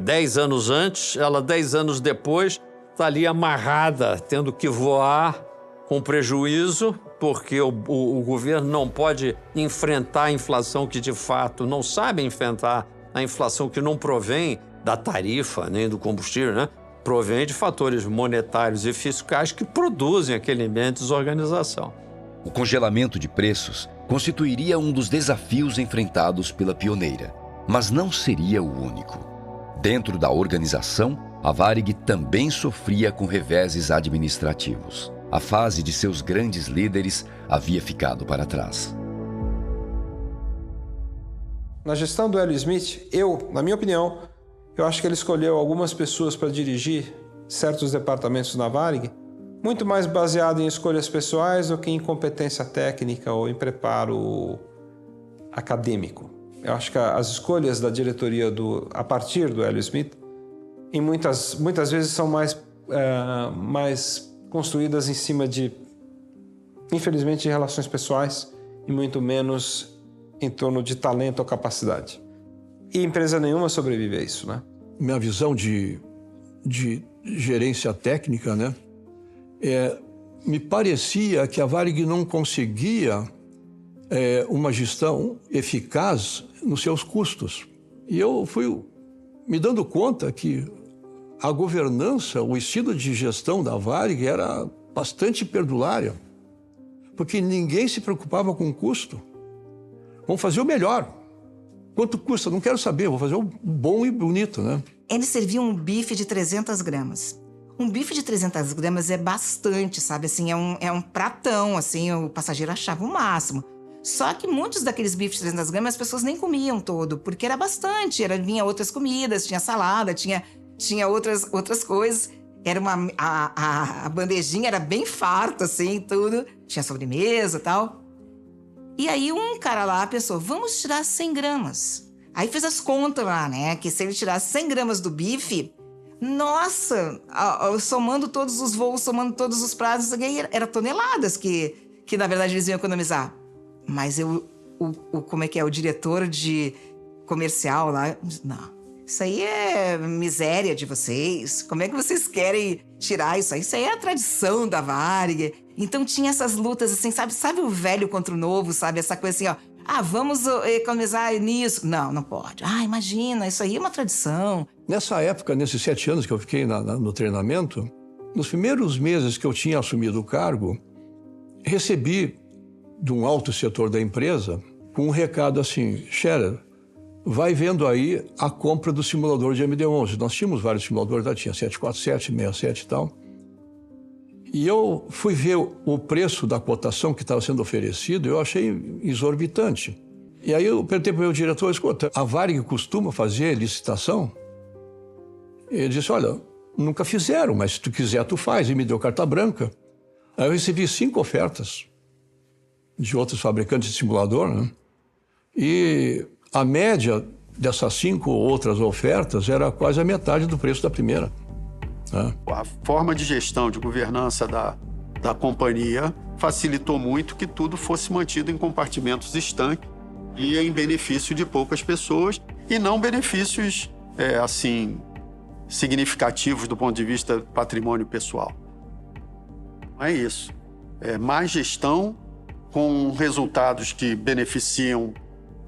10 anos antes, ela 10 anos depois está ali amarrada, tendo que voar com prejuízo, porque o governo não pode enfrentar a inflação que de fato não sabe enfrentar, a inflação que não provém da tarifa nem do combustível, né? Provém de fatores monetários e fiscais que produzem aquele ambiente de desorganização. O congelamento de preços constituiria um dos desafios enfrentados pela pioneira, mas não seria o único. Dentro da organização, a Varig também sofria com reveses administrativos. A fase de seus grandes líderes havia ficado para trás. Na gestão do Hélio Smith, na minha opinião, eu acho que ele escolheu algumas pessoas para dirigir certos departamentos da Varig, muito mais baseado em escolhas pessoais do que em competência técnica ou em preparo acadêmico. Eu acho que as escolhas da diretoria a partir do Hélio Smith, muitas vezes são mais construídas em cima de, infelizmente, de relações pessoais e muito menos em torno de talento ou capacidade. E empresa nenhuma sobrevive a isso, né? Minha visão de gerência técnica, né? Me parecia que a Varig não conseguia uma gestão eficaz nos seus custos. E eu fui me dando conta que a governança, o estilo de gestão da Varig era bastante perdulária, porque ninguém se preocupava com o custo. Vamos fazer o melhor. Quanto custa? Não quero saber, vou fazer o bom e bonito, né? Eles serviam um bife de 300 gramas. Um bife de 300 gramas é bastante, sabe? Assim, é um pratão, assim, o passageiro achava o máximo. Só que muitos daqueles bifes de 300 gramas as pessoas nem comiam todo, porque era bastante. Vinha outras comidas, tinha salada, tinha outras coisas. A bandejinha era bem farta, assim, tudo. Tinha sobremesa e tal. E aí um cara lá pensou, vamos tirar 100 gramas. Aí fez as contas lá, né? Que se ele tirasse 100 gramas do bife, Nossa, somando todos os voos, somando todos os prazos, era toneladas que na verdade eles iam economizar. Mas como é que é? O diretor de comercial lá, não, isso aí é miséria de vocês. Como é que vocês querem tirar isso aí? Isso aí é a tradição da Varig. Então tinha essas lutas assim, sabe o velho contra o novo, sabe? Essa coisa assim, ó. Vamos economizar nisso. Não pode. Imagina, isso aí é uma tradição. Nessa época, nesses 7 anos que eu fiquei no treinamento, nos primeiros meses que eu tinha assumido o cargo, recebi de um alto setor da empresa com um recado assim: Scherer, vai vendo aí a compra do simulador de MD-11. Nós tínhamos vários simuladores, tinha 747, 67 e tal. E eu fui ver o preço da cotação que estava sendo oferecido, eu achei exorbitante. E aí eu perguntei para o meu diretor: escuta, a Varig costuma fazer licitação? Ele disse: olha, nunca fizeram, mas se tu quiser tu faz. E me deu carta branca. Aí eu recebi 5 ofertas de outros fabricantes de simulador, né? E a média dessas 5 outras ofertas era quase a metade do preço da primeira. A forma de gestão, de governança da companhia facilitou muito que tudo fosse mantido em compartimentos estanques e em benefício de poucas pessoas e não benefícios, assim, significativos do ponto de vista do patrimônio pessoal. Não é isso. É mais gestão com resultados que beneficiam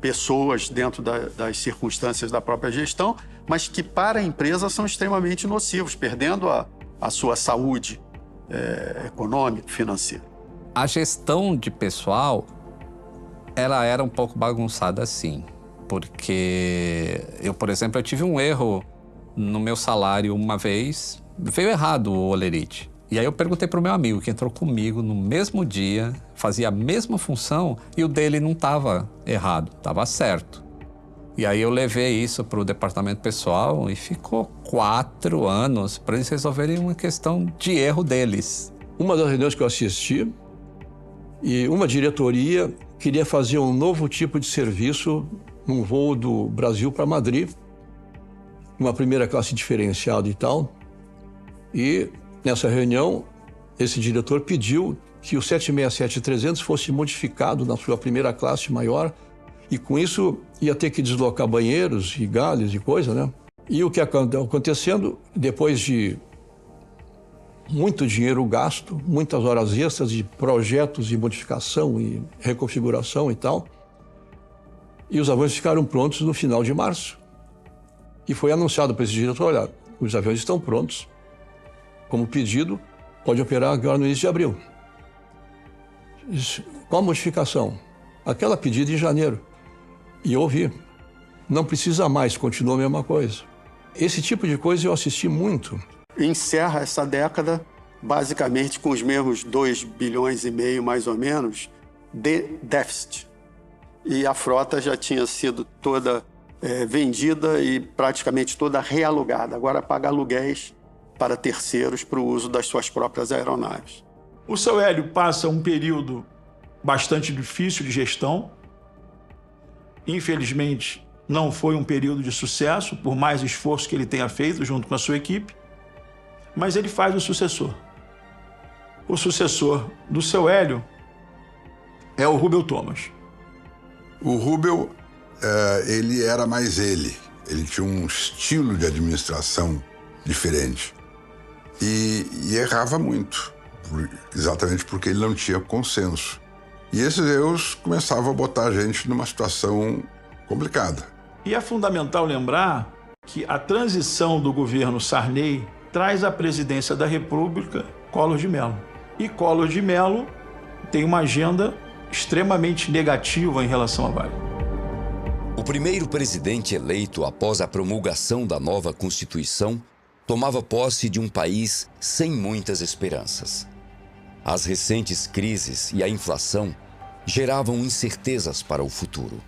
pessoas dentro das circunstâncias da própria gestão, mas que para a empresa são extremamente nocivos, perdendo a sua saúde econômica, financeira. A gestão de pessoal, ela era um pouco bagunçada sim, porque eu, por exemplo, eu tive um erro no meu salário uma vez, veio errado o holerite. E aí eu perguntei para o meu amigo que entrou comigo no mesmo dia, fazia a mesma função e o dele não estava errado, estava certo. E aí eu levei isso para o departamento pessoal e ficou 4 anos para eles resolverem uma questão de erro deles. Uma das reuniões que eu assisti, e uma diretoria queria fazer um novo tipo de serviço num voo do Brasil para Madrid, uma primeira classe diferenciada e tal. E nessa reunião, esse diretor pediu que o 767-300 fosse modificado na sua primeira classe maior, e com isso ia ter que deslocar banheiros e galhos e coisa, né? E o que acabou acontecendo, depois de muito dinheiro gasto, muitas horas extras de projetos de modificação e reconfiguração e tal, e os aviões ficaram prontos no final de março. E foi anunciado para esse diretor: olha, os aviões estão prontos, como pedido, pode operar agora no início de abril. Qual a modificação? Aquela pedida em janeiro. E eu ouvi: não precisa mais, continua a mesma coisa. Esse tipo de coisa eu assisti muito. Encerra essa década basicamente com os mesmos 2,5 bilhões mais ou menos de déficit. E a frota já tinha sido toda vendida e praticamente toda realugada. Agora paga aluguéis para terceiros para o uso das suas próprias aeronaves. O seu Hélio passa um período bastante difícil de gestão. Infelizmente, não foi um período de sucesso, por mais esforço que ele tenha feito junto com a sua equipe, mas ele faz o sucessor. O sucessor do seu Hélio é o Rubel Thomas. O Rubel, ele era mais ele. Ele tinha um estilo de administração diferente. E errava muito, exatamente porque ele não tinha consenso. E esses erros começavam a botar a gente numa situação complicada. E é fundamental lembrar que a transição do governo Sarney traz à presidência da República Collor de Mello. E Collor de Mello tem uma agenda extremamente negativa em relação à Varig. O primeiro presidente eleito após a promulgação da nova Constituição tomava posse de um país sem muitas esperanças. As recentes crises e a inflação geravam incertezas para o futuro.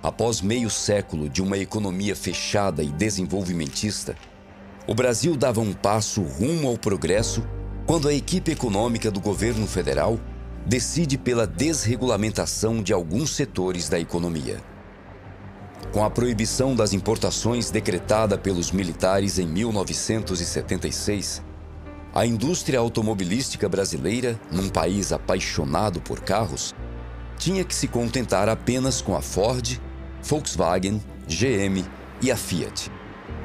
Após meio século de uma economia fechada e desenvolvimentista, o Brasil dava um passo rumo ao progresso quando a equipe econômica do governo federal decide pela desregulamentação de alguns setores da economia. Com a proibição das importações decretada pelos militares em 1976, a indústria automobilística brasileira, num país apaixonado por carros, tinha que se contentar apenas com a Ford, Volkswagen, GM e a Fiat.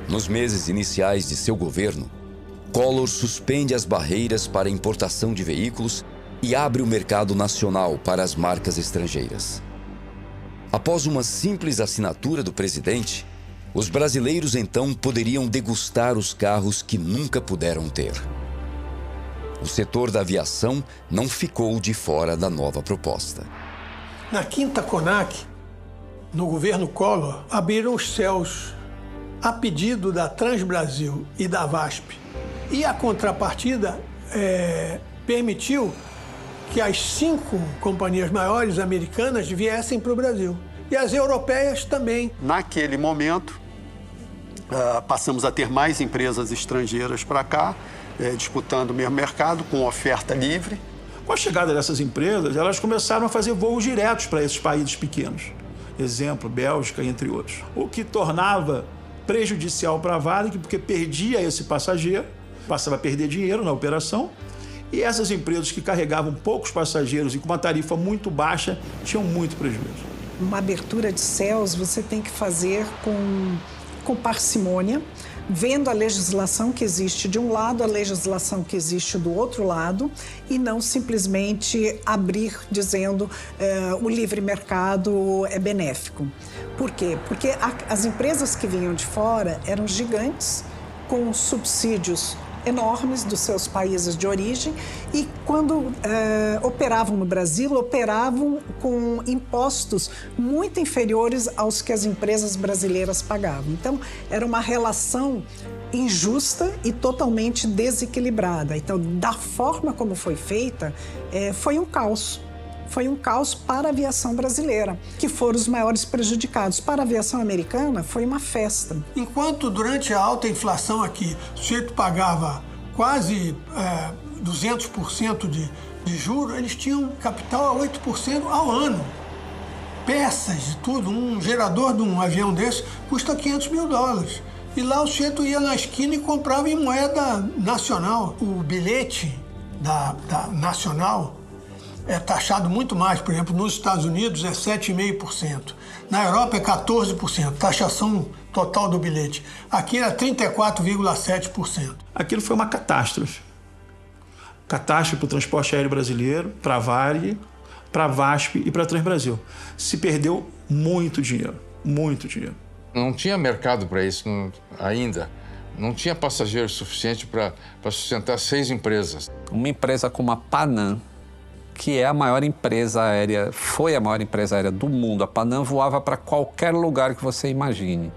Nos meses iniciais de seu governo, Collor suspende as barreiras para a importação de veículos e abre o mercado nacional para as marcas estrangeiras. Após uma simples assinatura do presidente, os brasileiros então poderiam degustar os carros que nunca puderam ter. O setor da aviação não ficou de fora da nova proposta. Na quinta CONAC, no governo Collor, abriram os céus a pedido da Transbrasil e da VASP. E a contrapartida permitiu que as 5 companhias maiores americanas viessem para o Brasil. E as europeias também. Naquele momento, passamos a ter mais empresas estrangeiras para cá, disputando o mesmo mercado, com oferta livre. Com a chegada dessas empresas, elas começaram a fazer voos diretos para esses países pequenos. Exemplo, Bélgica, entre outros. O que tornava prejudicial para a Varig, porque perdia esse passageiro, passava a perder dinheiro na operação, e essas empresas que carregavam poucos passageiros e com uma tarifa muito baixa tinham muito prejuízo. Uma abertura de céus você tem que fazer com parcimônia, vendo a legislação que existe de um lado, a legislação que existe do outro lado, e não simplesmente abrir dizendo o livre mercado é benéfico. Por quê? Porque as empresas que vinham de fora eram gigantes, com subsídios enormes dos seus países de origem, e quando operavam no Brasil, operavam com impostos muito inferiores aos que as empresas brasileiras pagavam. Então, era uma relação injusta e totalmente desequilibrada. Então, da forma como foi feita, foi um caos. Foi um caos para a aviação brasileira, que foram os maiores prejudicados. Para a aviação americana, foi uma festa. Enquanto durante a alta inflação aqui, o sujeito pagava quase 200% de juros, eles tinham capital a 8% ao ano. Peças de tudo, um gerador de um avião desse custa $500 mil. E lá o sujeito ia na esquina e comprava em moeda nacional. O bilhete da nacional é taxado muito mais. Por exemplo, nos Estados Unidos é 7,5%. Na Europa é 14%, taxação total do bilhete. Aqui era 34,7%. Aquilo foi uma catástrofe. Catástrofe para o transporte aéreo brasileiro, para a Varig, para a VASP e para a Transbrasil. Se perdeu muito dinheiro, muito dinheiro. Não tinha mercado para isso ainda. Não tinha passageiro suficiente para sustentar 6 empresas. Uma empresa como a Panam, que é a maior empresa aérea, foi a maior empresa aérea do mundo. A Panam voava para qualquer lugar que você imagine.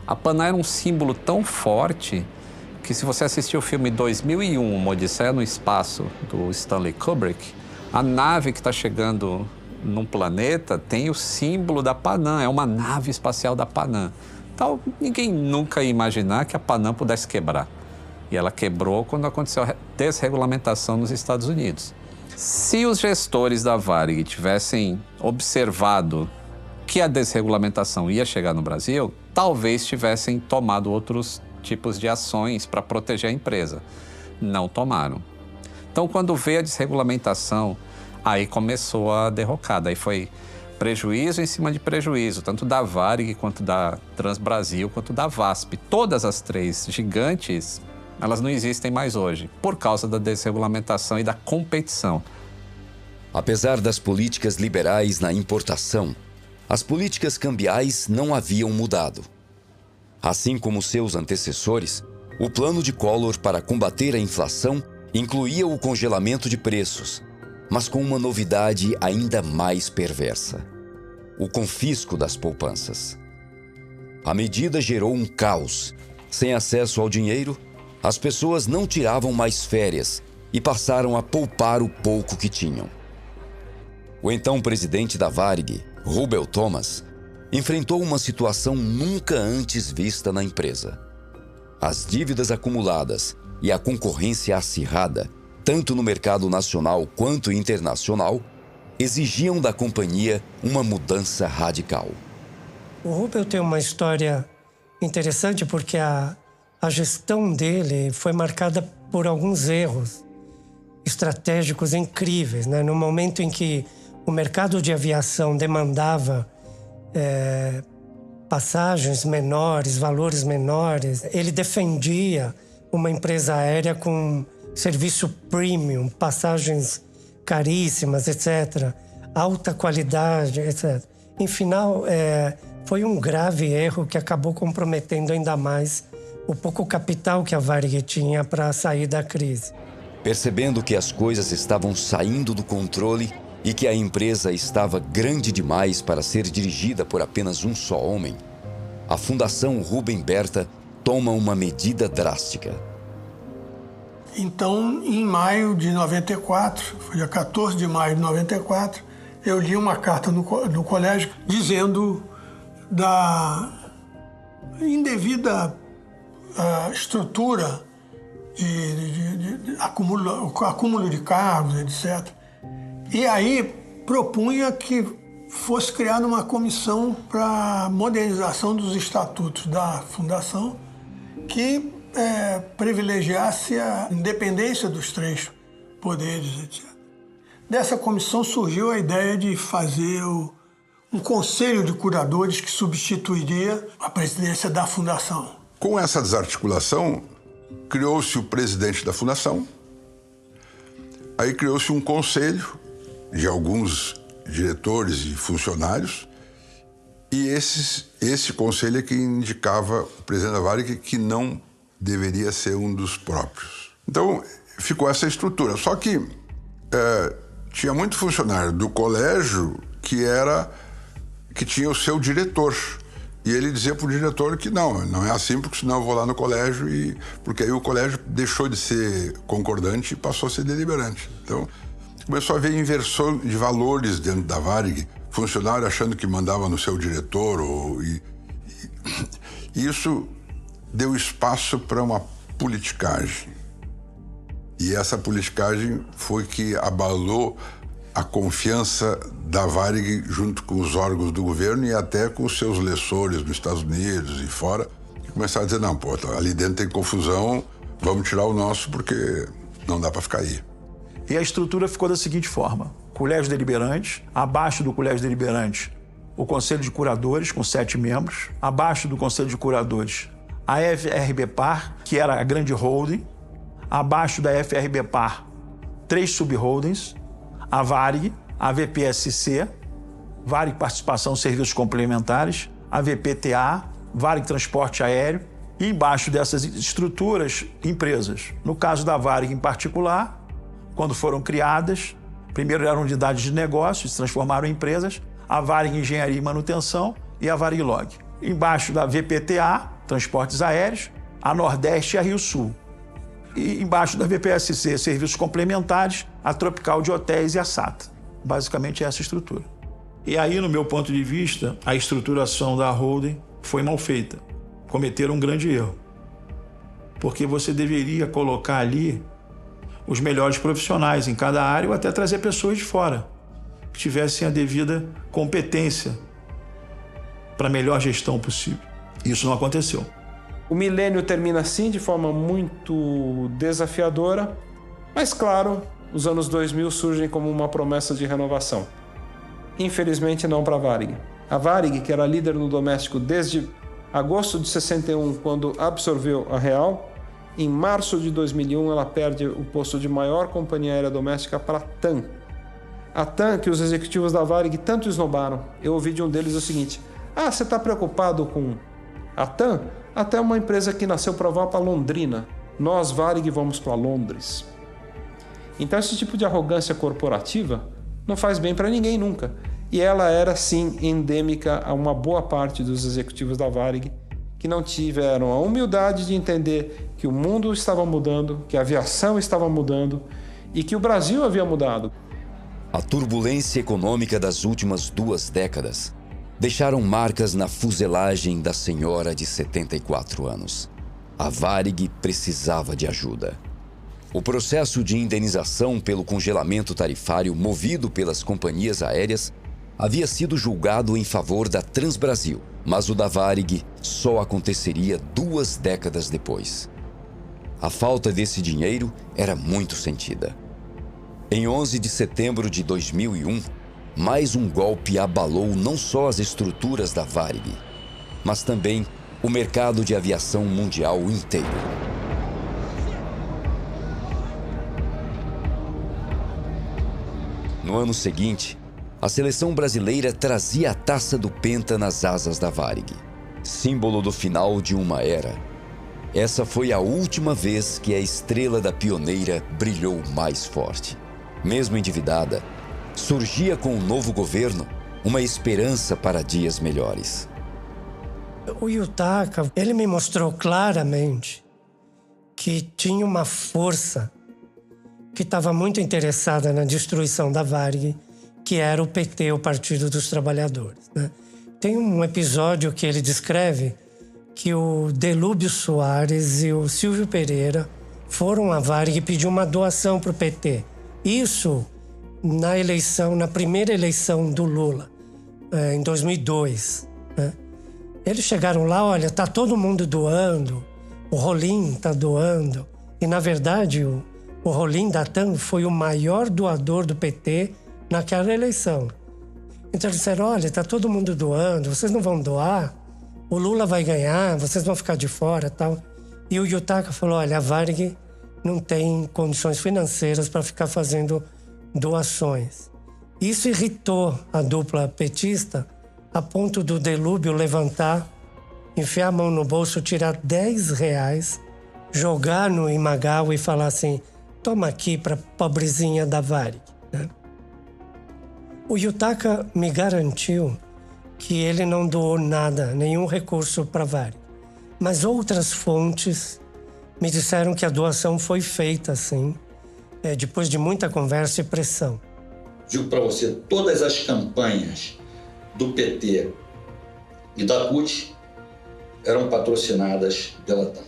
A Panam era um símbolo tão forte que, se você assistir o filme 2001, Uma Odisseia no Espaço, do Stanley Kubrick, a nave que está chegando num planeta tem o símbolo da Panam, é uma nave espacial da Panam. Então, ninguém nunca ia imaginar que a Panam pudesse quebrar. E ela quebrou quando aconteceu a desregulamentação nos Estados Unidos. Se os gestores da Varig tivessem observado que a desregulamentação ia chegar no Brasil, talvez tivessem tomado outros tipos de ações para proteger a empresa. Não tomaram. Então, quando veio a desregulamentação, aí começou a derrocada. Aí foi prejuízo em cima de prejuízo, tanto da Varig, quanto da Transbrasil, quanto da VASP. Todas as 3 gigantes, elas não existem mais hoje, por causa da desregulamentação e da competição. Apesar das políticas liberais na importação, as políticas cambiais não haviam mudado. Assim como seus antecessores, o plano de Collor para combater a inflação incluía o congelamento de preços, mas com uma novidade ainda mais perversa: o confisco das poupanças. A medida gerou um caos. Sem acesso ao dinheiro, as pessoas não tiravam mais férias e passaram a poupar o pouco que tinham. O então presidente da Varig, Rubel Thomas, enfrentou uma situação nunca antes vista na empresa. As dívidas acumuladas e a concorrência acirrada, tanto no mercado nacional quanto internacional, exigiam da companhia uma mudança radical. O Rubel tem uma história interessante porque a gestão dele foi marcada por alguns erros estratégicos incríveis, né? No momento em que o mercado de aviação demandava passagens menores, valores menores, ele defendia uma empresa aérea com serviço premium, passagens caríssimas, etc., alta qualidade, etc. Em final, foi um grave erro que acabou comprometendo ainda mais o pouco capital que a Varig tinha para sair da crise. Percebendo que as coisas estavam saindo do controle e que a empresa estava grande demais para ser dirigida por apenas um só homem, a Fundação Rubem Berta toma uma medida drástica. Então, em maio de 94, foi dia 14 de maio de 94, eu li uma carta no colégio dizendo da indevida estrutura de acúmulo de cargos, etc. E aí propunha que fosse criada uma comissão para modernização dos estatutos da Fundação que privilegiasse a independência dos 3 poderes, etc. Dessa comissão surgiu a ideia de fazer um conselho de curadores que substituiria a presidência da Fundação. Com essa desarticulação, criou-se o presidente da Fundação, aí criou-se um conselho de alguns diretores e funcionários, e esse conselho é que indicava o presidente da Varig que não deveria ser um dos próprios. Então, ficou essa estrutura. Só que tinha muito funcionário do colégio que tinha o seu diretor. E ele dizia para o diretor que não é assim, porque senão eu vou lá no colégio porque aí o colégio deixou de ser concordante e passou a ser deliberante. Então, começou a haver inversão de valores dentro da Varig, funcionário achando que mandava no seu diretor, e isso deu espaço para uma politicagem. E essa politicagem foi que abalou a confiança da Varig junto com os órgãos do governo e até com os seus lessores nos Estados Unidos e fora, que começaram a dizer, não, ali dentro tem confusão, vamos tirar o nosso porque não dá para ficar aí. E a estrutura ficou da seguinte forma: colégio deliberante, abaixo do colégio deliberante, o conselho de curadores, com 7 membros, abaixo do conselho de curadores, a FRB-Par, que era a grande holding, abaixo da FRB-Par, 3 subholdings, a Varig, a VPSC, Varig Participação Serviços Complementares, a VPTA, Varig Transporte Aéreo, e embaixo dessas estruturas, empresas. No caso da Varig em particular, quando foram criadas, primeiro eram unidades de negócio, se transformaram em empresas, a Varig Engenharia e Manutenção e a Varig Log. Embaixo da VPTA, Transportes Aéreos, a Nordeste e a Rio Sul. E embaixo da VPSC, Serviços Complementares, a Tropical de Hotéis e a SATA. Basicamente essa estrutura. E aí, no meu ponto de vista, a estruturação da holding foi mal feita. Cometeram um grande erro. Porque você deveria colocar ali os melhores profissionais em cada área ou até trazer pessoas de fora que tivessem a devida competência para a melhor gestão possível. Isso não aconteceu. O milênio termina assim, de forma muito desafiadora, mas claro, os anos 2000 surgem como uma promessa de renovação. Infelizmente não para a Varig. A Varig, que era líder no doméstico desde agosto de 61, quando absorveu a Real, em março de 2001 ela perde o posto de maior companhia aérea doméstica para a TAM. A TAM, que os executivos da Varig tanto esnobaram. Eu ouvi de um deles o seguinte: você está preocupado com a TAM? Até uma empresa que nasceu para voar para Londrina. Nós, Varig, vamos para Londres. Então esse tipo de arrogância corporativa não faz bem para ninguém nunca. E ela era, sim, endêmica a uma boa parte dos executivos da Varig, que não tiveram a humildade de entender que o mundo estava mudando, que a aviação estava mudando e que o Brasil havia mudado. A turbulência econômica das últimas 2 décadas deixaram marcas na fuselagem da senhora de 74 anos. A Varig precisava de ajuda. O processo de indenização pelo congelamento tarifário movido pelas companhias aéreas havia sido julgado em favor da Transbrasil, mas o da Varig só aconteceria 2 décadas depois. A falta desse dinheiro era muito sentida. Em 11 de setembro de 2001, mais um golpe abalou não só as estruturas da Varig, mas também o mercado de aviação mundial inteiro. No ano seguinte, a seleção brasileira trazia a taça do Penta nas asas da Varig, símbolo do final de uma era. Essa foi a última vez que a estrela da pioneira brilhou mais forte. Mesmo endividada, surgia com o novo governo uma esperança para dias melhores. O Yutaka, ele me mostrou claramente que tinha uma força que estava muito interessada na destruição da Varig, que era o PT, o Partido dos Trabalhadores, né? Tem um episódio que ele descreve que o Delúbio Soares e o Silvio Pereira foram à Varig pedir uma doação para o PT. Isso na primeira eleição do Lula, em 2002, né? Eles chegaram lá, olha, tá todo mundo doando, o Rolim tá doando. E, na verdade, o Rolim da TAM foi o maior doador do PT naquela eleição. Então eles disseram, olha, tá todo mundo doando, vocês não vão doar, o Lula vai ganhar, vocês vão ficar de fora e tal. E o Yutaka falou, olha, a Varig não tem condições financeiras para ficar fazendo doações. Isso irritou a dupla petista a ponto do Delúbio levantar, enfiar a mão no bolso, tirar R$10, jogar no Imagawa e falar assim, toma aqui para pobrezinha da Varig, né? O Yutaka me garantiu que ele não doou nada, nenhum recurso para a Varig. Mas outras fontes me disseram que a doação foi feita, assim, depois de muita conversa e pressão. Digo para você, todas as campanhas do PT e da CUT eram patrocinadas pela TAM.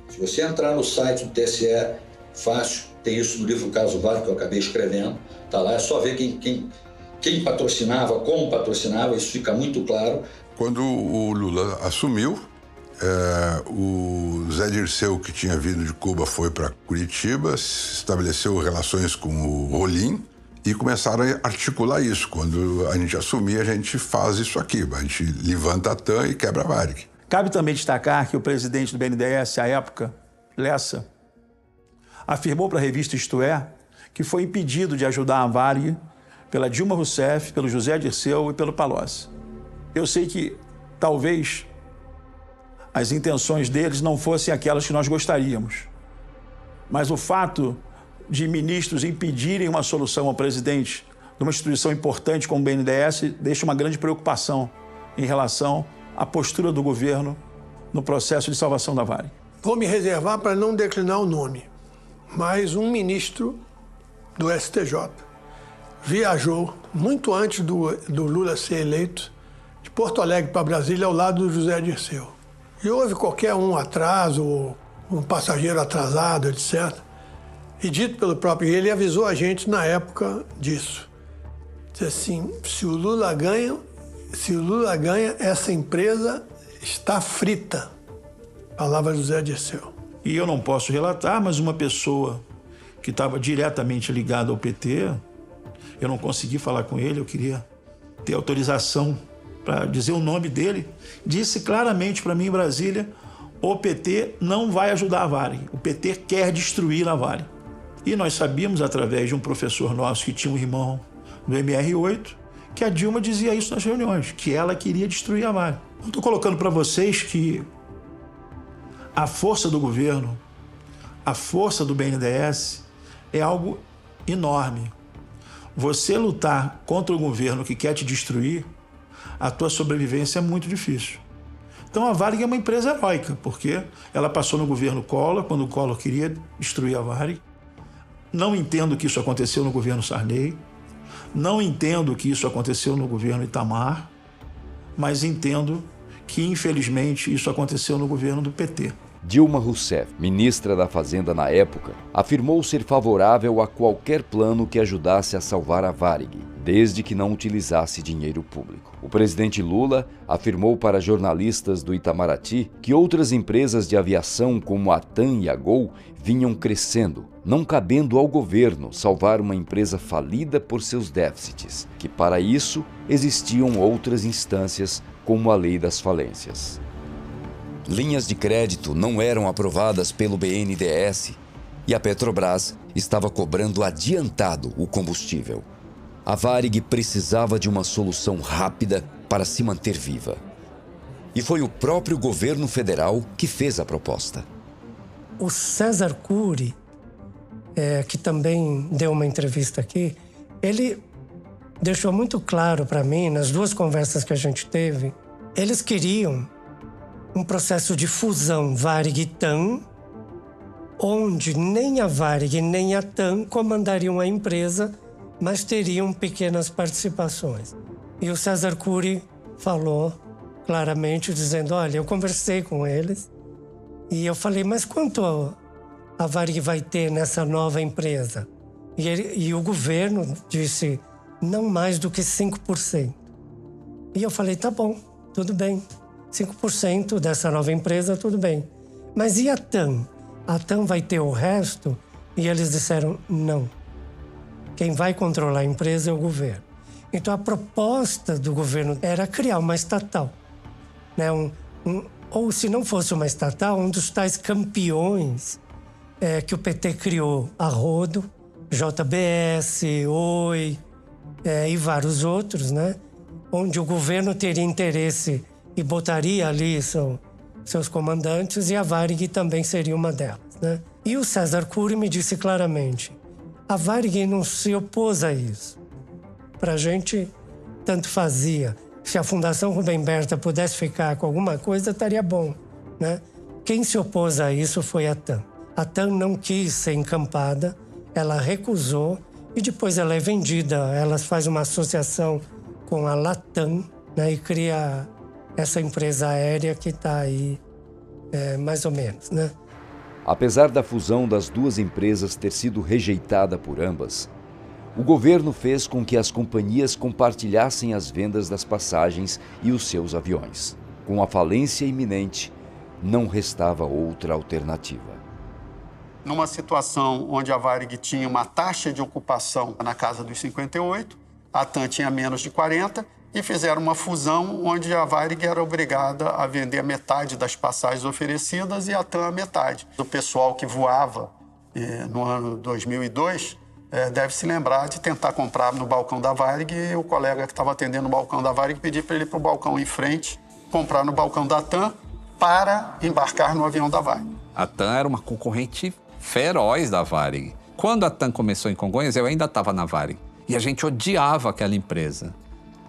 Se você entrar no site do TSE, fácil, tem isso no livro Caso Varig que eu acabei escrevendo, tá lá, é só ver quem patrocinava, como patrocinava, isso fica muito claro. Quando o Lula assumiu, o Zé Dirceu, que tinha vindo de Cuba, foi para Curitiba, estabeleceu relações com o Rolim e começaram a articular isso. Quando a gente assumir, a gente faz isso aqui, a gente levanta a TAM e quebra a Varig. Cabe também destacar que o presidente do BNDES, à época, Lessa, afirmou para a revista Isto É que foi impedido de ajudar a Varig pela Dilma Rousseff, pelo José Dirceu e pelo Palocci. Eu sei que, talvez, as intenções deles não fossem aquelas que nós gostaríamos. Mas o fato de ministros impedirem uma solução ao presidente de uma instituição importante como o BNDES deixa uma grande preocupação em relação à postura do governo no processo de salvação da Varig. Vou me reservar para não declinar o nome, mas um ministro do STJ viajou, muito antes do Lula ser eleito, de Porto Alegre para Brasília, ao lado do José Dirceu. E houve qualquer atraso, um passageiro atrasado, etc. E dito pelo próprio ele avisou a gente na época disso. Disse assim, se o Lula ganha, essa empresa está frita. Palavra do José Dirceu. E eu não posso relatar, mas uma pessoa que estava diretamente ligada ao PT, eu não consegui falar com ele, eu queria ter autorização para dizer o nome dele, disse claramente para mim em Brasília, o PT não vai ajudar a Varig, o PT quer destruir a Varig. E nós sabíamos, através de um professor nosso que tinha um irmão do MR8, que a Dilma dizia isso nas reuniões, que ela queria destruir a Varig. Eu estou colocando para vocês que a força do governo, a força do BNDES é algo enorme. Você lutar contra o governo que quer te destruir, a tua sobrevivência é muito difícil. Então a Varig é uma empresa heróica, porque ela passou no governo Collor, quando o Collor queria destruir a Varig. Não entendo que isso aconteceu no governo Sarney, não entendo que isso aconteceu no governo Itamar, mas entendo que, infelizmente, isso aconteceu no governo do PT. Dilma Rousseff, ministra da Fazenda na época, afirmou ser favorável a qualquer plano que ajudasse a salvar a Varig, desde que não utilizasse dinheiro público. O presidente Lula afirmou para jornalistas do Itamaraty que outras empresas de aviação como a TAM e a Gol vinham crescendo, não cabendo ao governo salvar uma empresa falida por seus déficits, que para isso existiam outras instâncias como a Lei das Falências. Linhas de crédito não eram aprovadas pelo BNDES e a Petrobras estava cobrando adiantado o combustível. A Varig precisava de uma solução rápida para se manter viva. E foi o próprio governo federal que fez a proposta. O César Cury, que também deu uma entrevista aqui, ele deixou muito claro para mim, nas duas conversas que a gente teve, eles queriam um processo de fusão Varig e TAM, onde nem a Varig nem a TAM comandariam a empresa, mas teriam pequenas participações. E o César Cury falou claramente, dizendo, olha, eu conversei com eles e eu falei, mas quanto a Varig vai ter nessa nova empresa? E o governo disse, não mais do que 5%. E eu falei, tá bom, tudo bem. 5% dessa nova empresa, tudo bem. Mas e a TAM? A TAM vai ter o resto? E eles disseram, não. Quem vai controlar a empresa é o governo. Então, a proposta do governo era criar uma estatal. Né? Ou, se não fosse uma estatal, um dos tais campeões que o PT criou a rodo, JBS, Oi e vários outros, né? Onde o governo teria interesse e botaria ali seus comandantes, e a Varig também seria uma delas, né? E o César Cury me disse claramente, a Varig não se opôs a isso. Para a gente, tanto fazia. Se a Fundação Rubem Berta pudesse ficar com alguma coisa, estaria bom, né? Quem se opôs a isso foi a TAM. A TAM não quis ser encampada, ela recusou e depois ela é vendida. Ela faz uma associação com a Latam, né, e cria essa empresa aérea que está aí, mais ou menos, né? Apesar da fusão das duas empresas ter sido rejeitada por ambas, o governo fez com que as companhias compartilhassem as vendas das passagens e os seus aviões. Com a falência iminente, não restava outra alternativa. Numa situação onde a Varig tinha uma taxa de ocupação na casa dos 58%, a TAM tinha menos de 40%, e fizeram uma fusão onde a Varig era obrigada a vender metade das passagens oferecidas e a TAM a metade. O pessoal que voava no ano 2002 deve se lembrar de tentar comprar no balcão da Varig, e o colega que estava atendendo o balcão da Varig pediu para ele ir para o balcão em frente, comprar no balcão da TAM para embarcar no avião da Varig. A TAM era uma concorrente feroz da Varig. Quando a TAM começou em Congonhas, eu ainda estava na Varig. E a gente odiava aquela empresa.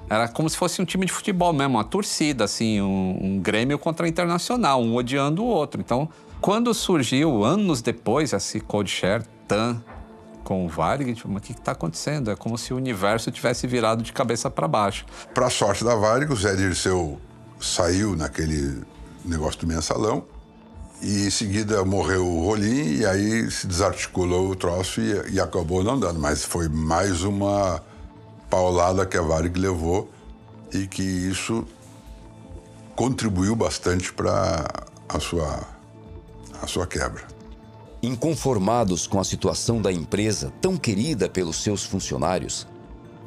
Era como se fosse um time de futebol mesmo, uma torcida, assim, um Grêmio contra a Internacional, um odiando o outro. Então, quando surgiu, anos depois, esse codeshare TAM com o Varig, tipo, mas o que está acontecendo? É como se o universo tivesse virado de cabeça para baixo. Para a sorte da Varig, o Zé Dirceu saiu naquele negócio do mensalão e em seguida morreu o Rolim e aí se desarticulou o troço e acabou não dando. Mas foi mais uma paulada que a Varig levou e que isso contribuiu bastante para a sua quebra. Inconformados com a situação da empresa tão querida pelos seus funcionários,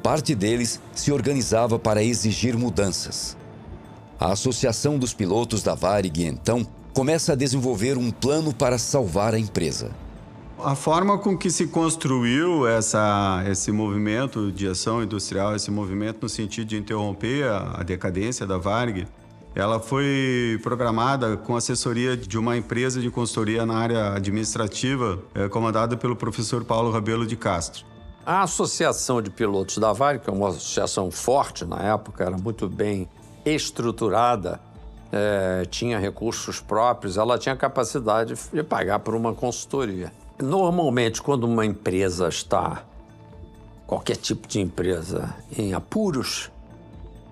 parte deles se organizava para exigir mudanças. A Associação dos Pilotos da Varig, então, começa a desenvolver um plano para salvar a empresa. A forma com que se construiu esse movimento de ação industrial, esse movimento no sentido de interromper a decadência da Varig, ela foi programada com assessoria de uma empresa de consultoria na área administrativa, comandada pelo professor Paulo Rabelo de Castro. A Associação de Pilotos da Varig, que é uma associação forte na época, era muito bem estruturada, tinha recursos próprios, ela tinha capacidade de pagar por uma consultoria. Normalmente, quando uma empresa está, qualquer tipo de empresa, em apuros,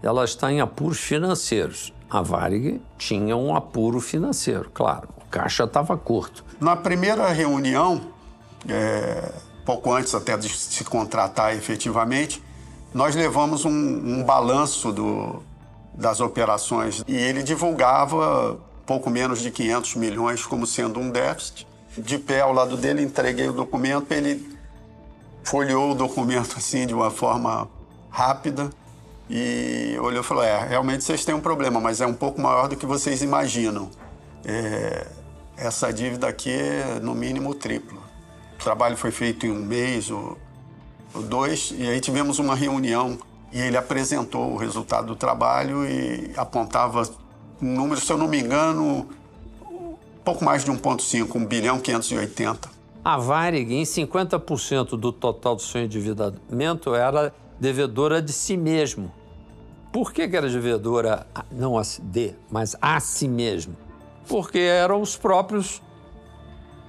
ela está em apuros financeiros. A Varig tinha um apuro financeiro, claro. O caixa estava curto. Na primeira reunião, pouco antes até de se contratar efetivamente, nós levamos um balanço das operações e ele divulgava pouco menos de 500 milhões como sendo um déficit. De pé ao lado dele, entreguei o documento, ele folheou o documento assim de uma forma rápida e olhou e falou, realmente vocês têm um problema, mas é um pouco maior do que vocês imaginam. Essa dívida aqui é no mínimo triplo. O trabalho foi feito em um mês ou 2, e aí tivemos uma reunião e ele apresentou o resultado do trabalho e apontava números, se eu não me engano, pouco mais de 1,5, 1 bilhão 580. A Varig, em 50% do total do seu endividamento, era devedora de si mesmo. Por que era devedora, não mas a si mesmo? Porque eram os próprios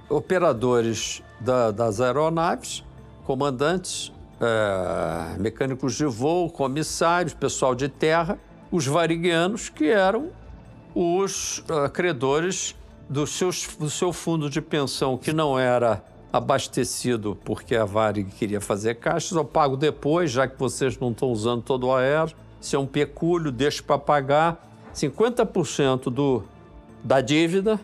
operadores das aeronaves, comandantes, mecânicos de voo, comissários, pessoal de terra, os variguianos, que eram os credores do seu fundo de pensão, que não era abastecido porque a Varig queria fazer caixas. Eu pago depois, já que vocês não estão usando todo o aéreo. Se é um pecúlio, deixo para pagar. 50% da dívida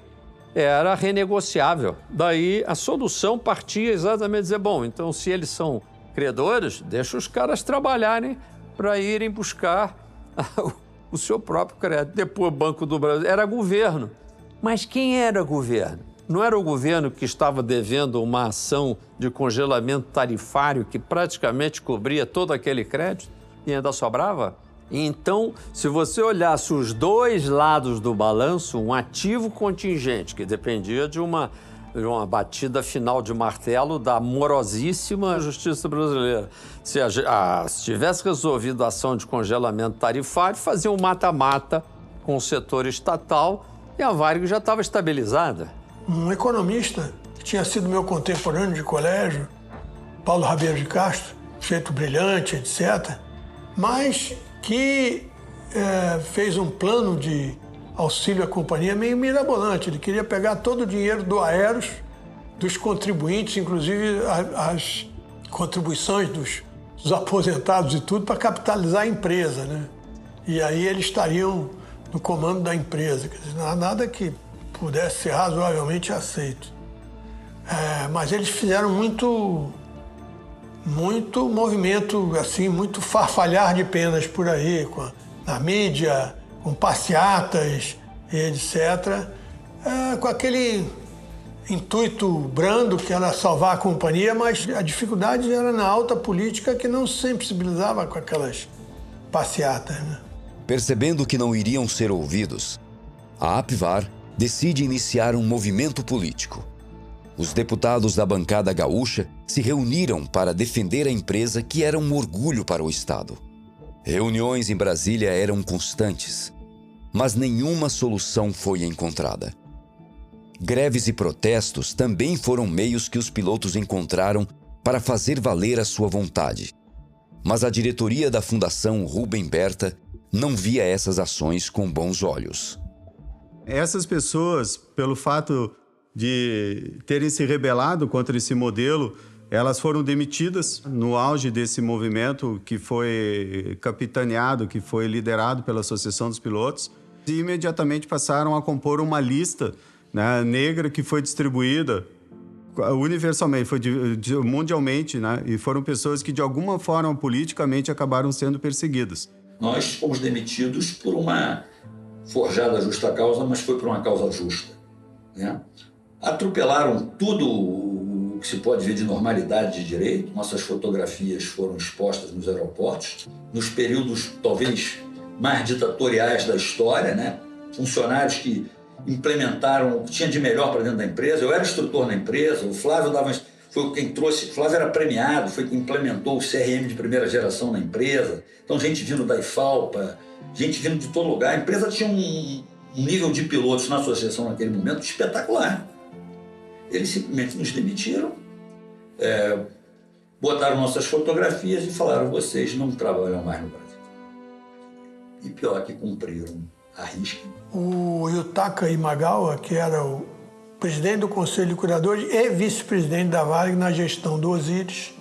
era renegociável. Daí a solução partia exatamente dizer, bom, então se eles são credores, deixa os caras trabalharem para irem buscar o seu próprio crédito. Depois o Banco do Brasil era governo. Mas quem era governo? Não era o governo que estava devendo uma ação de congelamento tarifário que praticamente cobria todo aquele crédito e ainda sobrava? Então, se você olhasse os dois lados do balanço, um ativo contingente, que dependia de uma batida final de martelo da morosíssima justiça brasileira. Se tivesse resolvido a ação de congelamento tarifário, fazia um mata-mata com o setor estatal e a Varig já estava estabilizada. Um economista que tinha sido meu contemporâneo de colégio, Paulo Rabeiro de Castro, sujeito brilhante, etc., mas que fez um plano de auxílio à companhia meio mirabolante. Ele queria pegar todo o dinheiro do Aeros, dos contribuintes, inclusive as contribuições dos aposentados e tudo, para capitalizar a empresa, né? E aí eles estariam no comando da empresa. Quer dizer, não há nada que pudesse ser razoavelmente aceito. Mas eles fizeram muito movimento, assim, muito farfalhar de penas por aí, na mídia, com passeatas, etc., com aquele intuito brando que era salvar a companhia, mas a dificuldade era na alta política, que não se sensibilizava com aquelas passeatas, né? Percebendo que não iriam ser ouvidos, a APVAR decide iniciar um movimento político. Os deputados da bancada gaúcha se reuniram para defender a empresa, que era um orgulho para o Estado. Reuniões em Brasília eram constantes, mas nenhuma solução foi encontrada. Greves e protestos também foram meios que os pilotos encontraram para fazer valer a sua vontade. Mas a diretoria da Fundação Rubem Berta não via essas ações com bons olhos. Essas pessoas, pelo fato de terem se rebelado contra esse modelo, elas foram demitidas no auge desse movimento que foi capitaneado, que foi liderado pela Associação dos Pilotos, e imediatamente passaram a compor uma lista, né, negra, que foi distribuída universalmente, mundialmente, né, e foram pessoas que de alguma forma politicamente acabaram sendo perseguidas. Nós fomos demitidos por uma forjada justa causa, mas foi por uma causa justa, né? Atropelaram tudo o que se pode ver de normalidade de direito. Nossas fotografias foram expostas nos aeroportos, nos períodos talvez mais ditatoriais da história, né? Funcionários que implementaram o que tinha de melhor para dentro da empresa. Eu era instrutor na empresa, o Flávio foi quem trouxe, o Flávio era premiado, foi quem implementou o CRM de primeira geração na empresa. Então, gente vindo da IFALPA, gente vindo de todo lugar. A empresa tinha um nível de pilotos na associação naquele momento espetacular. Eles simplesmente nos demitiram, botaram nossas fotografias e falaram: vocês não trabalham mais no Brasil. E pior, que cumpriram a risca. O Yutaka Imagawa, que era presidente do Conselho de Curadores e vice-presidente da Varig na gestão do Osíris,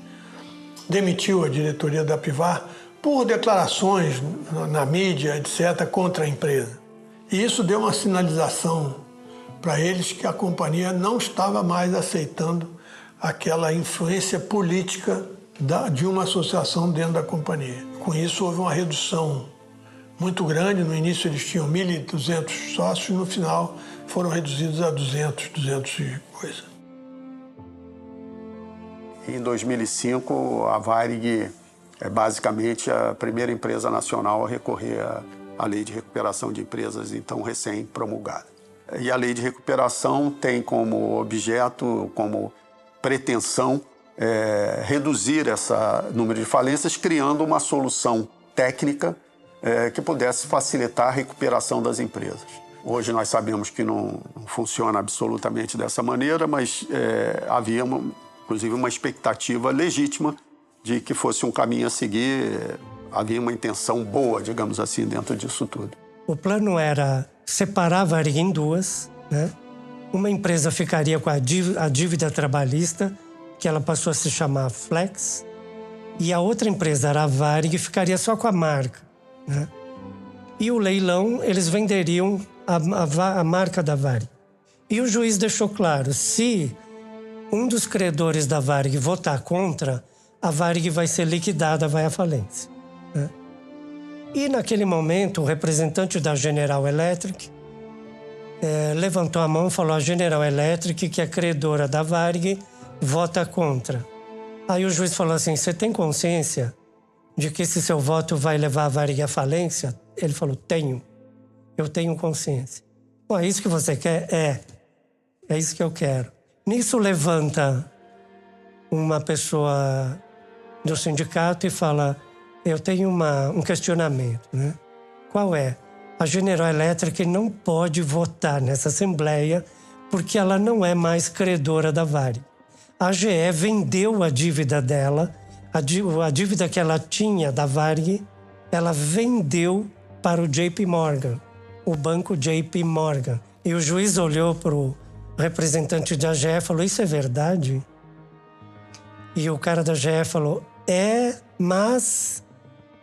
demitiu a diretoria da Pivar por declarações na mídia, etc., contra a empresa. E isso deu uma sinalização para eles que a companhia não estava mais aceitando aquela influência política de uma associação dentro da companhia. Com isso, houve uma redução muito grande. No início eles tinham 1.200 sócios, no final foram reduzidos a 200 e coisa. Em 2005, a Varig é basicamente a primeira empresa nacional a recorrer à Lei de Recuperação de Empresas, então recém-promulgada. E a Lei de Recuperação tem como objeto, como pretensão, reduzir esse número de falências, criando uma solução técnica que pudesse facilitar a recuperação das empresas. Hoje nós sabemos que não funciona absolutamente dessa maneira, mas havia, inclusive, uma expectativa legítima de que fosse um caminho a seguir. Havia uma intenção boa, digamos assim, dentro disso tudo. O plano era separar a Varig em duas, né? Uma empresa ficaria com a dívida trabalhista, que ela passou a se chamar Flex, e a outra empresa era a Varig, que ficaria só com a marca, né? E o leilão, eles venderiam a marca da Varig. E o juiz deixou claro, se um dos credores da Varig votar contra, a Varig vai ser liquidada, vai à falência, né? E naquele momento, o representante da General Electric levantou a mão e falou: a General Electric, que é credora da Varig, vota contra. Aí o juiz falou assim: você tem consciência de que esse seu voto vai levar a Varig à falência? Ele falou: tenho. Eu tenho consciência. Bom, é isso que você quer? É isso que eu quero. Nisso levanta uma pessoa do sindicato e fala: eu tenho um questionamento, né? Qual é? A General Electric não pode votar nessa assembleia porque ela não é mais credora da Varig. A GE vendeu a dívida dela, a dívida que ela tinha da Varig, ela vendeu para o JP Morgan, o banco JP Morgan. E o juiz olhou para o representante da GE e falou: isso é verdade? E o cara da GE falou: mas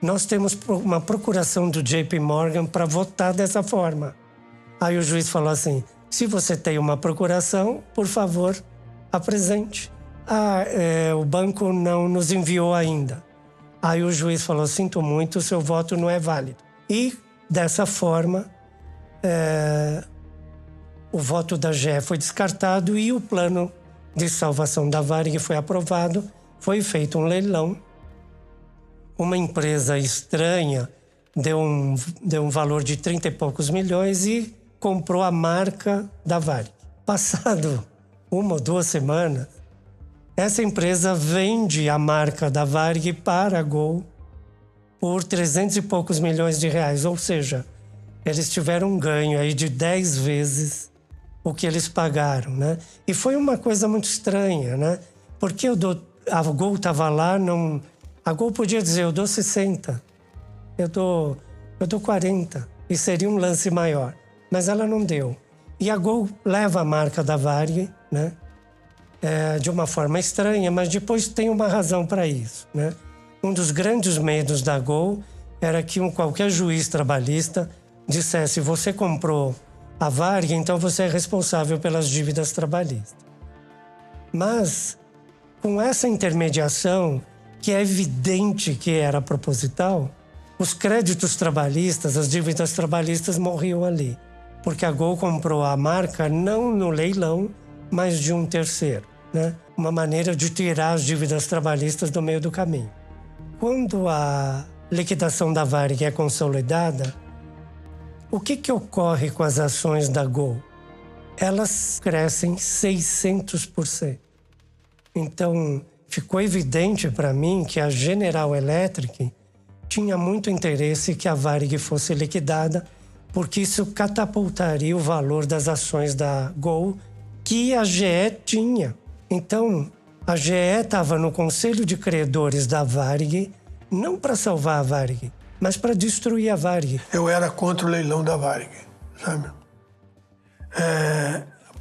nós temos uma procuração do JP Morgan para votar dessa forma. Aí o juiz falou assim: se você tem uma procuração, por favor, apresente. O banco não nos enviou ainda. Aí o juiz falou: sinto muito, o seu voto não é válido. E, dessa forma, o voto da GE foi descartado e o plano de salvação da Varig foi aprovado. Foi feito um leilão. Uma empresa estranha deu um valor de 30 e poucos milhões e comprou a marca da Varig. Passado 1 ou 2 semanas, essa empresa vende a marca da Varig para a Gol por 300 e poucos milhões de reais. Ou seja, eles tiveram um ganho aí de 10 vezes o que eles pagaram, né? E foi uma coisa muito estranha, né? Porque a Gol estava lá, a Gol podia dizer: eu dou 60, eu dou 40, e seria um lance maior. Mas ela não deu. E a Gol leva a marca da Varig, né? De uma forma estranha, mas depois tem uma razão para isso, né? Um dos grandes medos da Gol era que qualquer juiz trabalhista dissesse: você comprou a Varig, então você é responsável pelas dívidas trabalhistas. Mas, com essa intermediação, que é evidente que era proposital, os créditos trabalhistas, as dívidas trabalhistas morriam ali. Porque a Gol comprou a marca não no leilão, mas de um terceiro, né? Uma maneira de tirar as dívidas trabalhistas do meio do caminho. Quando a liquidação da Varig é consolidada, o que ocorre com as ações da Gol? Elas crescem 600%. Então, ficou evidente para mim que a General Electric tinha muito interesse que a Varig fosse liquidada, porque isso catapultaria o valor das ações da Gol que a GE tinha. Então, a GE estava no conselho de credores da Varig, não para salvar a Varig, mas para destruir a Varig. Eu era contra o leilão da Varig, sabe?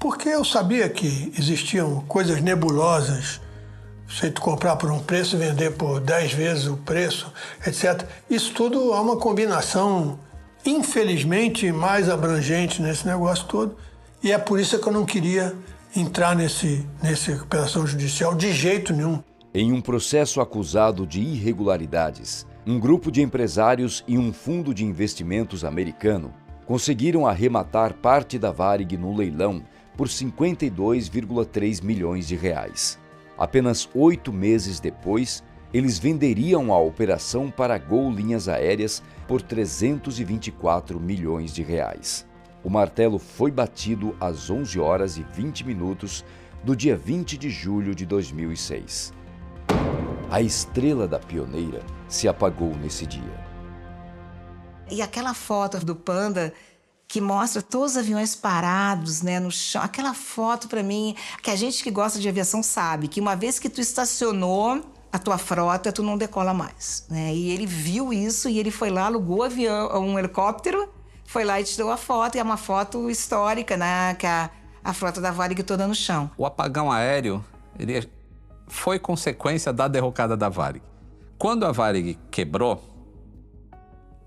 Porque eu sabia que existiam coisas nebulosas, você comprar por um preço e vender por 10 vezes o preço, etc. Isso tudo é uma combinação, infelizmente, mais abrangente nesse negócio todo. E é por isso que eu não queria entrar nessa recuperação judicial de jeito nenhum. Em um processo acusado de irregularidades, um grupo de empresários e um fundo de investimentos americano conseguiram arrematar parte da Varig no leilão por 52,3 milhões de reais. Apenas 8 meses depois, eles venderiam a operação para a Gol Linhas Aéreas por 324 milhões de reais. O martelo foi batido às 11 horas e 20 minutos do dia 20 de julho de 2006. A estrela da pioneira se apagou nesse dia. E aquela foto do Panda que mostra todos os aviões parados, né, no chão, aquela foto para mim, que a gente que gosta de aviação sabe que uma vez que tu estacionou a tua frota, tu não decola mais, né? E ele viu isso e ele foi lá, alugou um helicóptero, foi lá e tirou a foto, e é uma foto histórica, né, que a frota da Varig toda no chão. O apagão aéreo, ele foi consequência da derrocada da Varig. Quando a Varig quebrou,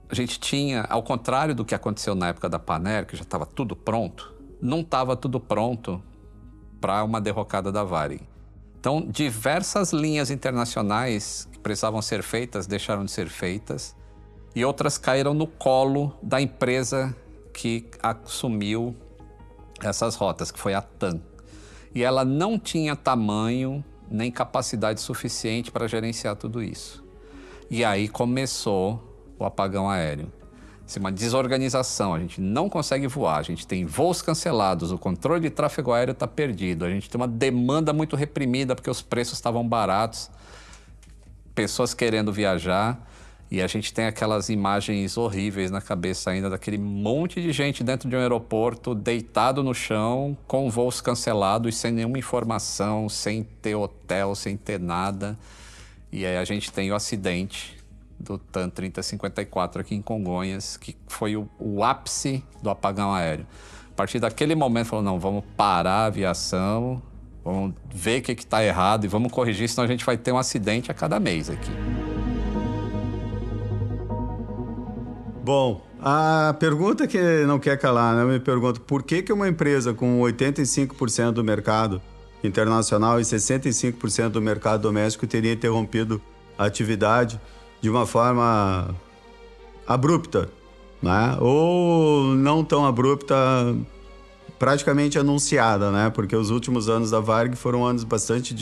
a gente tinha, ao contrário do que aconteceu na época da Panair, que já estava tudo pronto, não estava tudo pronto para uma derrocada da Varig. Então, diversas linhas internacionais que precisavam ser feitas deixaram de ser feitas e outras caíram no colo da empresa que assumiu essas rotas, que foi a TAM. E ela não tinha tamanho nem capacidade suficiente para gerenciar tudo isso. E aí começou o apagão aéreo. Assim, uma desorganização, a gente não consegue voar, a gente tem voos cancelados, o controle de tráfego aéreo está perdido, a gente tem uma demanda muito reprimida porque os preços estavam baratos, pessoas querendo viajar, e a gente tem aquelas imagens horríveis na cabeça ainda daquele monte de gente dentro de um aeroporto, deitado no chão, com voos cancelados, sem nenhuma informação, sem ter hotel, sem ter nada. E aí a gente tem o acidente do TAM 3054 aqui em Congonhas, que foi o ápice do apagão aéreo. A partir daquele momento, falou, não, vamos parar a aviação, vamos ver o que está errado e vamos corrigir, senão a gente vai ter um acidente a cada mês aqui. Bom, a pergunta que não quer calar, né? Eu me pergunto, por que uma empresa com 85% do mercado internacional e 65% do mercado doméstico teria interrompido a atividade de uma forma abrupta, né? Ou não tão abrupta, praticamente anunciada, né? Porque os últimos anos da Varig foram anos bastante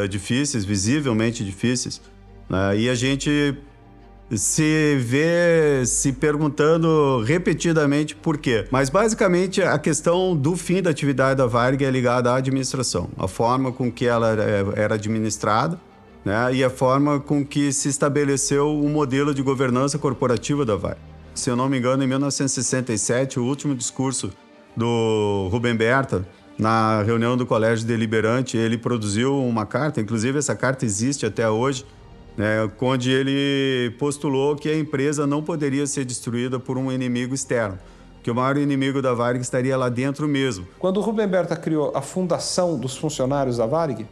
difíceis, visivelmente difíceis, né? E a gente se vê se perguntando repetidamente por quê. Mas, basicamente, a questão do fim da atividade da Varig é ligada à administração, a forma com que ela era administrada, né? E a forma com que se estabeleceu o modelo de governança corporativa da Varig. Se eu não me engano, em 1967, o último discurso do Rubem Berta, na reunião do Colégio Deliberante, ele produziu uma carta, inclusive essa carta existe até hoje, né, onde ele postulou que a empresa não poderia ser destruída por um inimigo externo, que o maior inimigo da Varig estaria lá dentro mesmo. Quando o Rubem Berta criou a Fundação dos Funcionários da Varig,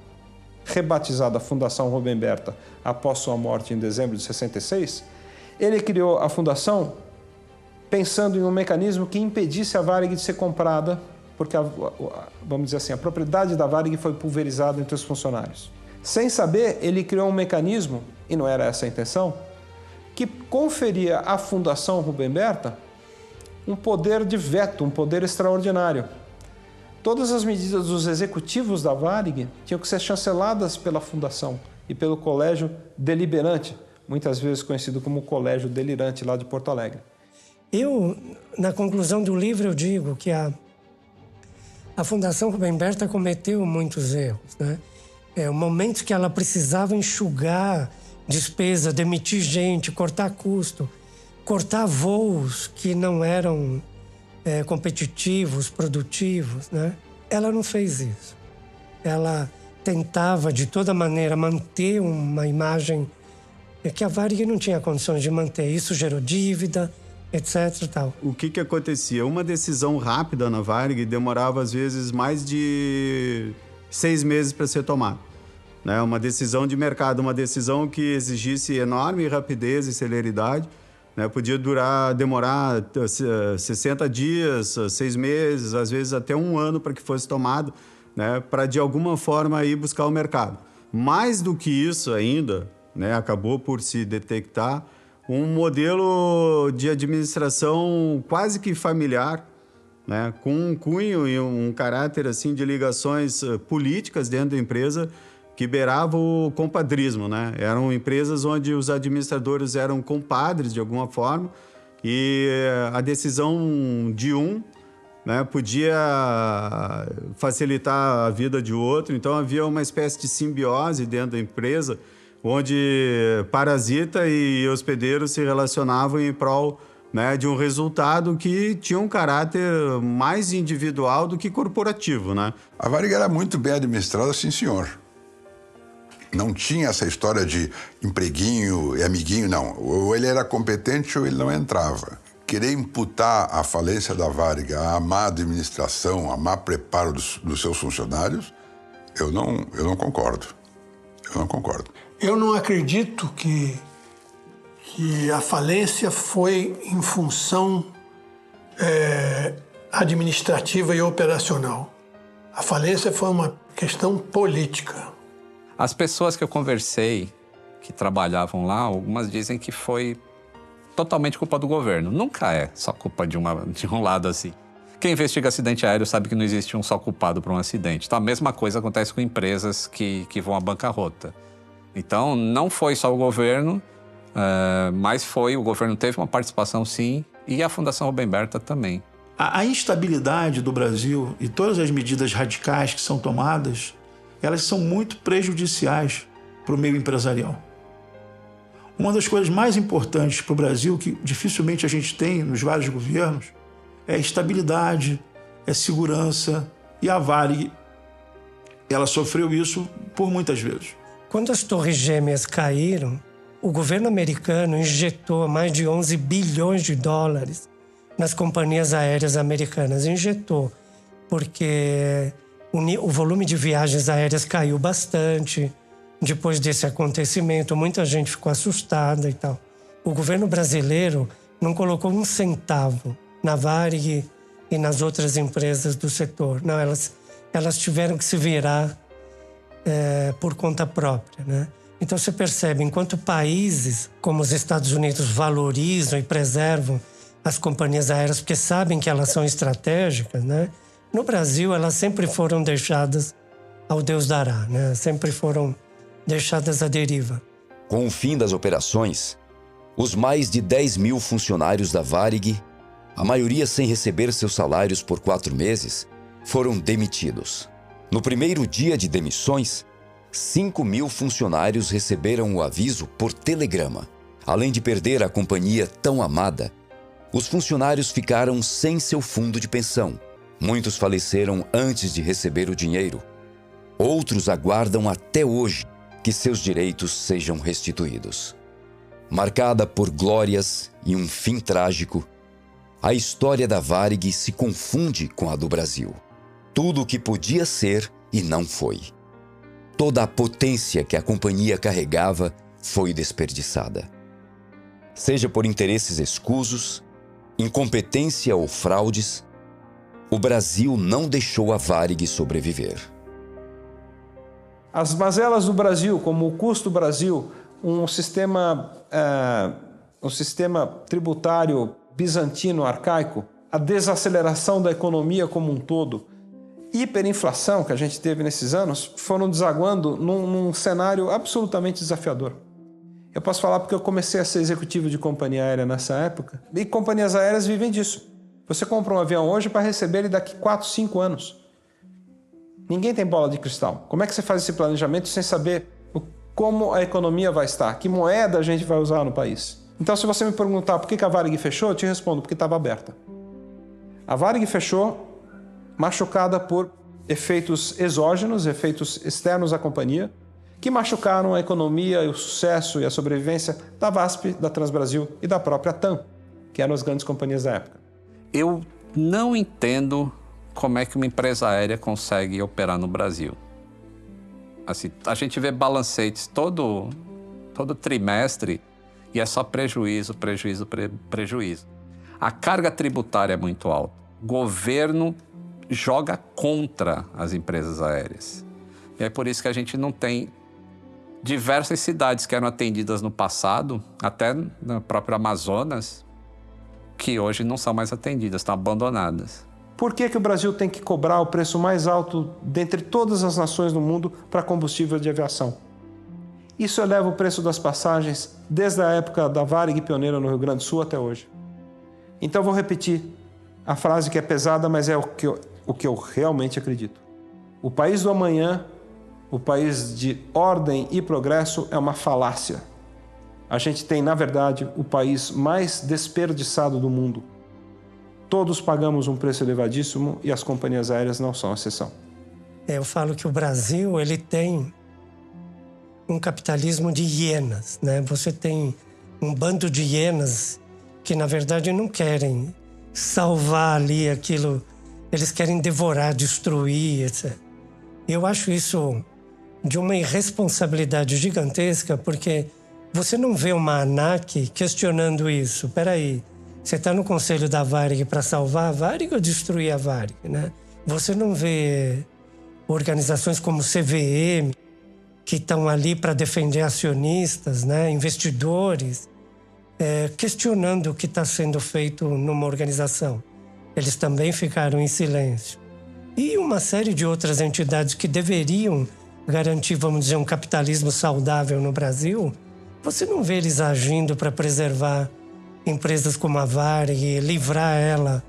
rebatizada Fundação Rubem Berta após sua morte em dezembro de 66, ele criou a fundação pensando em um mecanismo que impedisse a Varig de ser comprada, porque, vamos dizer assim, a propriedade da Varig foi pulverizada entre os funcionários. Sem saber, ele criou um mecanismo, e não era essa a intenção, que conferia à Fundação Rubem Berta um poder de veto, um poder extraordinário. Todas as medidas dos executivos da Varig tinham que ser chanceladas pela Fundação e pelo Colégio Deliberante, muitas vezes conhecido como Colégio Delirante, lá de Porto Alegre. Eu, na conclusão do livro, eu digo que a Fundação Rubem Berta cometeu muitos erros, né? O momento que ela precisava enxugar despesa, demitir gente, cortar custo, cortar voos que não eram competitivos, produtivos, né? Ela não fez isso. Ela tentava, de toda maneira, manter uma imagem que a Varig não tinha condições de manter. Isso gerou dívida, etc. e tal. O que acontecia? Uma decisão rápida na Varig demorava, às vezes, mais de 6 meses para ser tomada. Né? Uma decisão de mercado, uma decisão que exigisse enorme rapidez e celeridade, né? Podia demorar 60 dias, 6 meses, às vezes até 1 ano para que fosse tomado, né? Para, de alguma forma, ir buscar o mercado. Mais do que isso ainda, né? Acabou por se detectar um modelo de administração quase que familiar, né? Com um cunho e um caráter assim, de ligações políticas dentro da empresa que beirava o compadrismo, né? Eram empresas onde os administradores eram compadres de alguma forma e a decisão de um, né, podia facilitar a vida de outro. Então havia uma espécie de simbiose dentro da empresa onde parasita e hospedeiro se relacionavam em prol, né, de um resultado que tinha um caráter mais individual do que corporativo, né? A Varig era muito bem administrada, sim, senhor. Não tinha essa história de empreguinho e amiguinho, não. Ou ele era competente ou ele não entrava. Querer imputar a falência da Varig à má administração, a má preparo dos seus funcionários, eu não concordo. Eu não concordo. Eu não acredito que a falência foi em função administrativa e operacional. A falência foi uma questão política. As pessoas que eu conversei, que trabalhavam lá, algumas dizem que foi totalmente culpa do governo. Nunca é só culpa de um lado assim. Quem investiga acidente aéreo sabe que não existe um só culpado por um acidente. Então, a mesma coisa acontece com empresas que vão à bancarrota. Então, não foi só o governo, mas o governo teve uma participação sim, e a Fundação Rubem Berta também. A instabilidade do Brasil e todas as medidas radicais que são tomadas, elas são muito prejudiciais para o meio empresarial. Uma das coisas mais importantes para o Brasil, que dificilmente a gente tem nos vários governos, é estabilidade, é segurança. E a Varig, ela sofreu isso por muitas vezes. Quando as Torres Gêmeas caíram, o governo americano injetou mais de 11 bilhões de dólares nas companhias aéreas americanas. Injetou, porque o volume de viagens aéreas caiu bastante. Depois desse acontecimento, muita gente ficou assustada e tal. O governo brasileiro não colocou um centavo na Varig e nas outras empresas do setor. Não, elas tiveram que se virar por conta própria, né? Então você percebe, enquanto países como os Estados Unidos valorizam e preservam as companhias aéreas porque sabem que elas são estratégicas, né? No Brasil, elas sempre foram deixadas ao Deus dará, né? Sempre foram deixadas à deriva. Com o fim das operações, os mais de 10 mil funcionários da Varig, a maioria sem receber seus salários por 4 meses, foram demitidos. No primeiro dia de demissões, 5 mil funcionários receberam o aviso por telegrama. Além de perder a companhia tão amada, os funcionários ficaram sem seu fundo de pensão. Muitos faleceram antes de receber o dinheiro. Outros aguardam até hoje que seus direitos sejam restituídos. Marcada por glórias e um fim trágico, a história da Varig se confunde com a do Brasil. Tudo o que podia ser e não foi. Toda a potência que a companhia carregava foi desperdiçada. Seja por interesses escusos, incompetência ou fraudes, o Brasil não deixou a Varig sobreviver. As mazelas do Brasil, como o custo do Brasil, um sistema tributário bizantino arcaico, a desaceleração da economia como um todo, hiperinflação que a gente teve nesses anos, foram desaguando num cenário absolutamente desafiador. Eu posso falar porque eu comecei a ser executivo de companhia aérea nessa época, e companhias aéreas vivem disso. Você compra um avião hoje para receber ele daqui 4, 5 anos. Ninguém tem bola de cristal. Como é que você faz esse planejamento sem saber como a economia vai estar, que moeda a gente vai usar no país? Então, se você me perguntar por que a Varig fechou, eu te respondo, porque estava aberta. A Varig fechou machucada por efeitos exógenos, efeitos externos à companhia, que machucaram a economia, o sucesso e a sobrevivência da VASP, da Transbrasil e da própria TAM. que eram as grandes companhias da época. Eu não entendo como é que uma empresa aérea consegue operar no Brasil. Assim, a gente vê balancetes todo trimestre e é só prejuízo, prejuízo. A carga tributária é muito alta. O governo joga contra as empresas aéreas. E é por isso que a gente não tem diversas cidades que eram atendidas no passado, até no próprio Amazonas, que hoje não são mais atendidas, estão abandonadas. Por que o Brasil tem que cobrar o preço mais alto dentre todas as nações do mundo para combustível de aviação? Isso eleva o preço das passagens desde a época da Varig pioneira no Rio Grande do Sul até hoje. Então vou repetir a frase que é pesada, mas é o que eu realmente acredito. O país do amanhã, o país de ordem e progresso, é uma falácia. A gente tem, na verdade, o país mais desperdiçado do mundo. Todos pagamos um preço elevadíssimo e as companhias aéreas não são exceção. Eu falo que o Brasil ele tem um capitalismo de hienas, né? Você tem um bando de hienas que, na verdade, não querem salvar ali aquilo. Eles querem devorar, destruir, etc. Eu acho isso de uma irresponsabilidade gigantesca, porque você não vê uma ANAC questionando isso. Peraí, você está no conselho da Varig para salvar a Varig ou destruir a Varig, né? Você não vê organizações como CVM, que estão ali para defender acionistas, né? Investidores, questionando o que está sendo feito numa organização. Eles também ficaram em silêncio. E uma série de outras entidades que deveriam garantir, vamos dizer, um capitalismo saudável no Brasil, você não vê eles agindo para preservar empresas como a Varig, livrar ela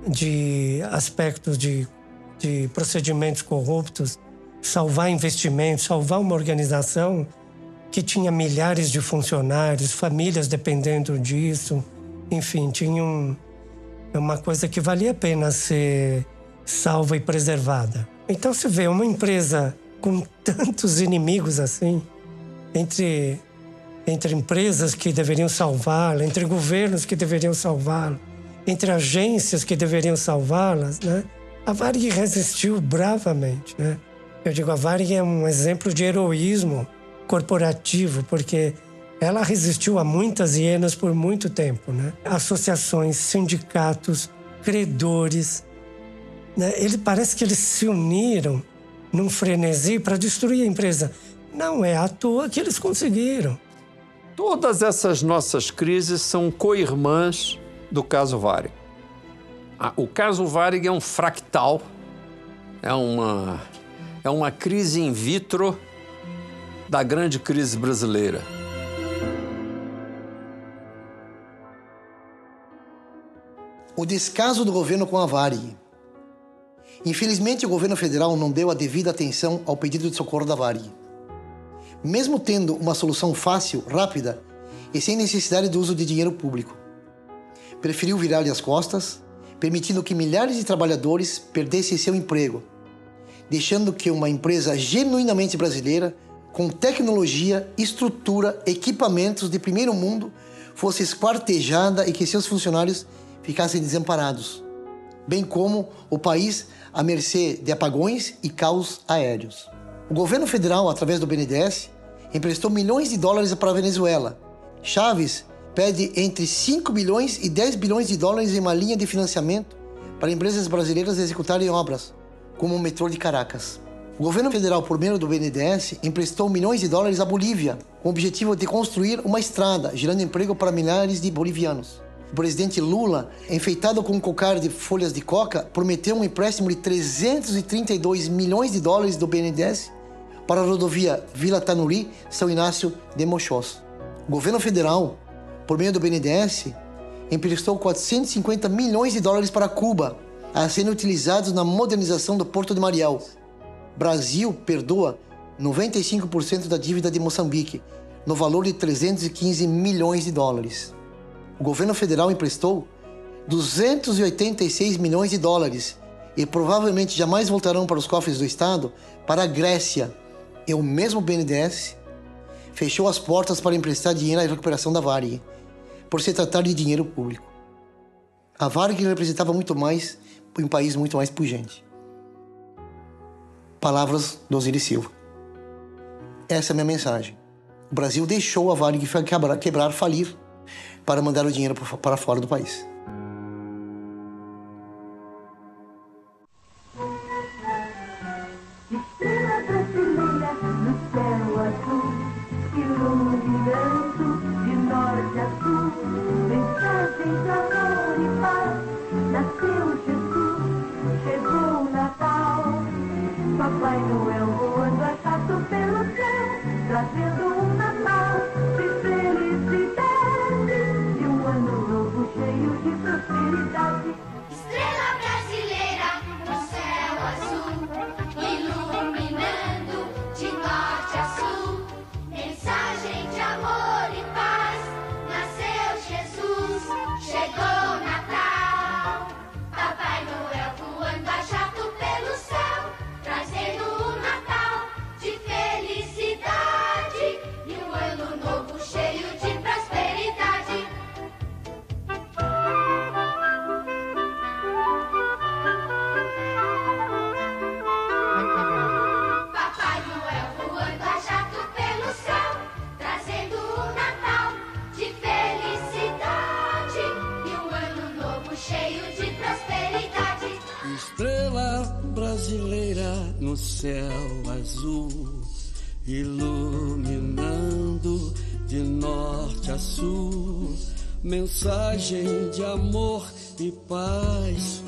de aspectos de procedimentos corruptos, salvar investimentos, salvar uma organização que tinha milhares de funcionários, famílias dependendo disso. Enfim, tinha uma coisa que valia a pena ser salva e preservada. Então você vê uma empresa com tantos inimigos assim, entre empresas que deveriam salvá-la, entre governos que deveriam salvá-la, entre agências que deveriam salvá-las, né? A Varig resistiu bravamente, né? Eu digo, a Varig é um exemplo de heroísmo corporativo, porque ela resistiu a muitas hienas por muito tempo, né? Associações, sindicatos, credores, né? Parece que eles se uniram num frenesi para destruir a empresa. Não é à toa que eles conseguiram. Todas essas nossas crises são co-irmãs do caso Varig. O caso Varig é um fractal, é uma crise in vitro da grande crise brasileira. O descaso do governo com a Varig. Infelizmente, o governo federal não deu a devida atenção ao pedido de socorro da Varig. Mesmo tendo uma solução fácil, rápida e sem necessidade do uso de dinheiro público, preferiu virar-lhe as costas, permitindo que milhares de trabalhadores perdessem seu emprego, deixando que uma empresa genuinamente brasileira, com tecnologia, estrutura, equipamentos de primeiro mundo, fosse esquartejada e que seus funcionários ficassem desamparados, bem como o país à mercê de apagões e caos aéreos. O governo federal, através do BNDES, emprestou milhões de dólares para a Venezuela. Chaves pede entre 5 bilhões e 10 bilhões de dólares em uma linha de financiamento para empresas brasileiras executarem obras, como o metrô de Caracas. O governo federal, por meio do BNDES, emprestou milhões de dólares à Bolívia, com o objetivo de construir uma estrada, gerando emprego para milhares de bolivianos. O presidente Lula, enfeitado com um cocar de folhas de coca, prometeu um empréstimo de 332 milhões de dólares do BNDES para a rodovia Vila Tanuri, São Inácio de Mochós. O governo federal, por meio do BNDES, emprestou 450 milhões de dólares para Cuba, a serem utilizados na modernização do Porto de Mariel. Brasil perdoa 95% da dívida de Moçambique, no valor de 315 milhões de dólares. O governo federal emprestou 286 milhões de dólares e provavelmente jamais voltarão para os cofres do Estado para a Grécia. E o mesmo BNDES fechou as portas para emprestar dinheiro à recuperação da Varig, por se tratar de dinheiro público. A Varig representava muito mais um país muito mais pujante. Palavras do Osiris Silva. Essa é a minha mensagem. O Brasil deixou a Varig quebrar, falir, para mandar o dinheiro para fora do país. Estrela brasileira no céu azul, iluminando de norte a sul, mensagem de amor e paz. Nasceu Jesus, chegou o Natal, Papai Noel voando achado pelo céu, trazendo um Natal de felicidade e um ano novo cheio de prosperidade. Estrela brasileira no céu azul, iluminando de norte a sul, mensagem de amor e paz. Nasceu Jesus, chegou o Natal, Papai Noel voando a jato pelo céu, trazendo um Natal de felicidade e um ano novo cheio de prosperidade. Papai Noel voando a jato pelo céu, trazendo um Natal de felicidade e um ano novo cheio de prosperidade. Estrela brasileira no céu azul, iluminando de norte a sul, mensagem de amor e paz.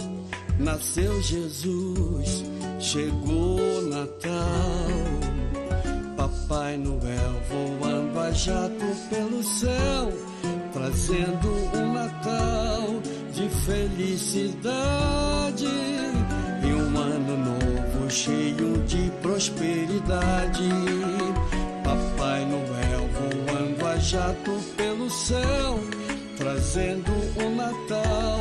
Nasceu Jesus, chegou o Natal, Papai Noel voando a jato pelo céu, trazendo um Natal de felicidade e um ano novo cheio de prosperidade. Papai Noel voando a jato pelo céu, trazendo um Natal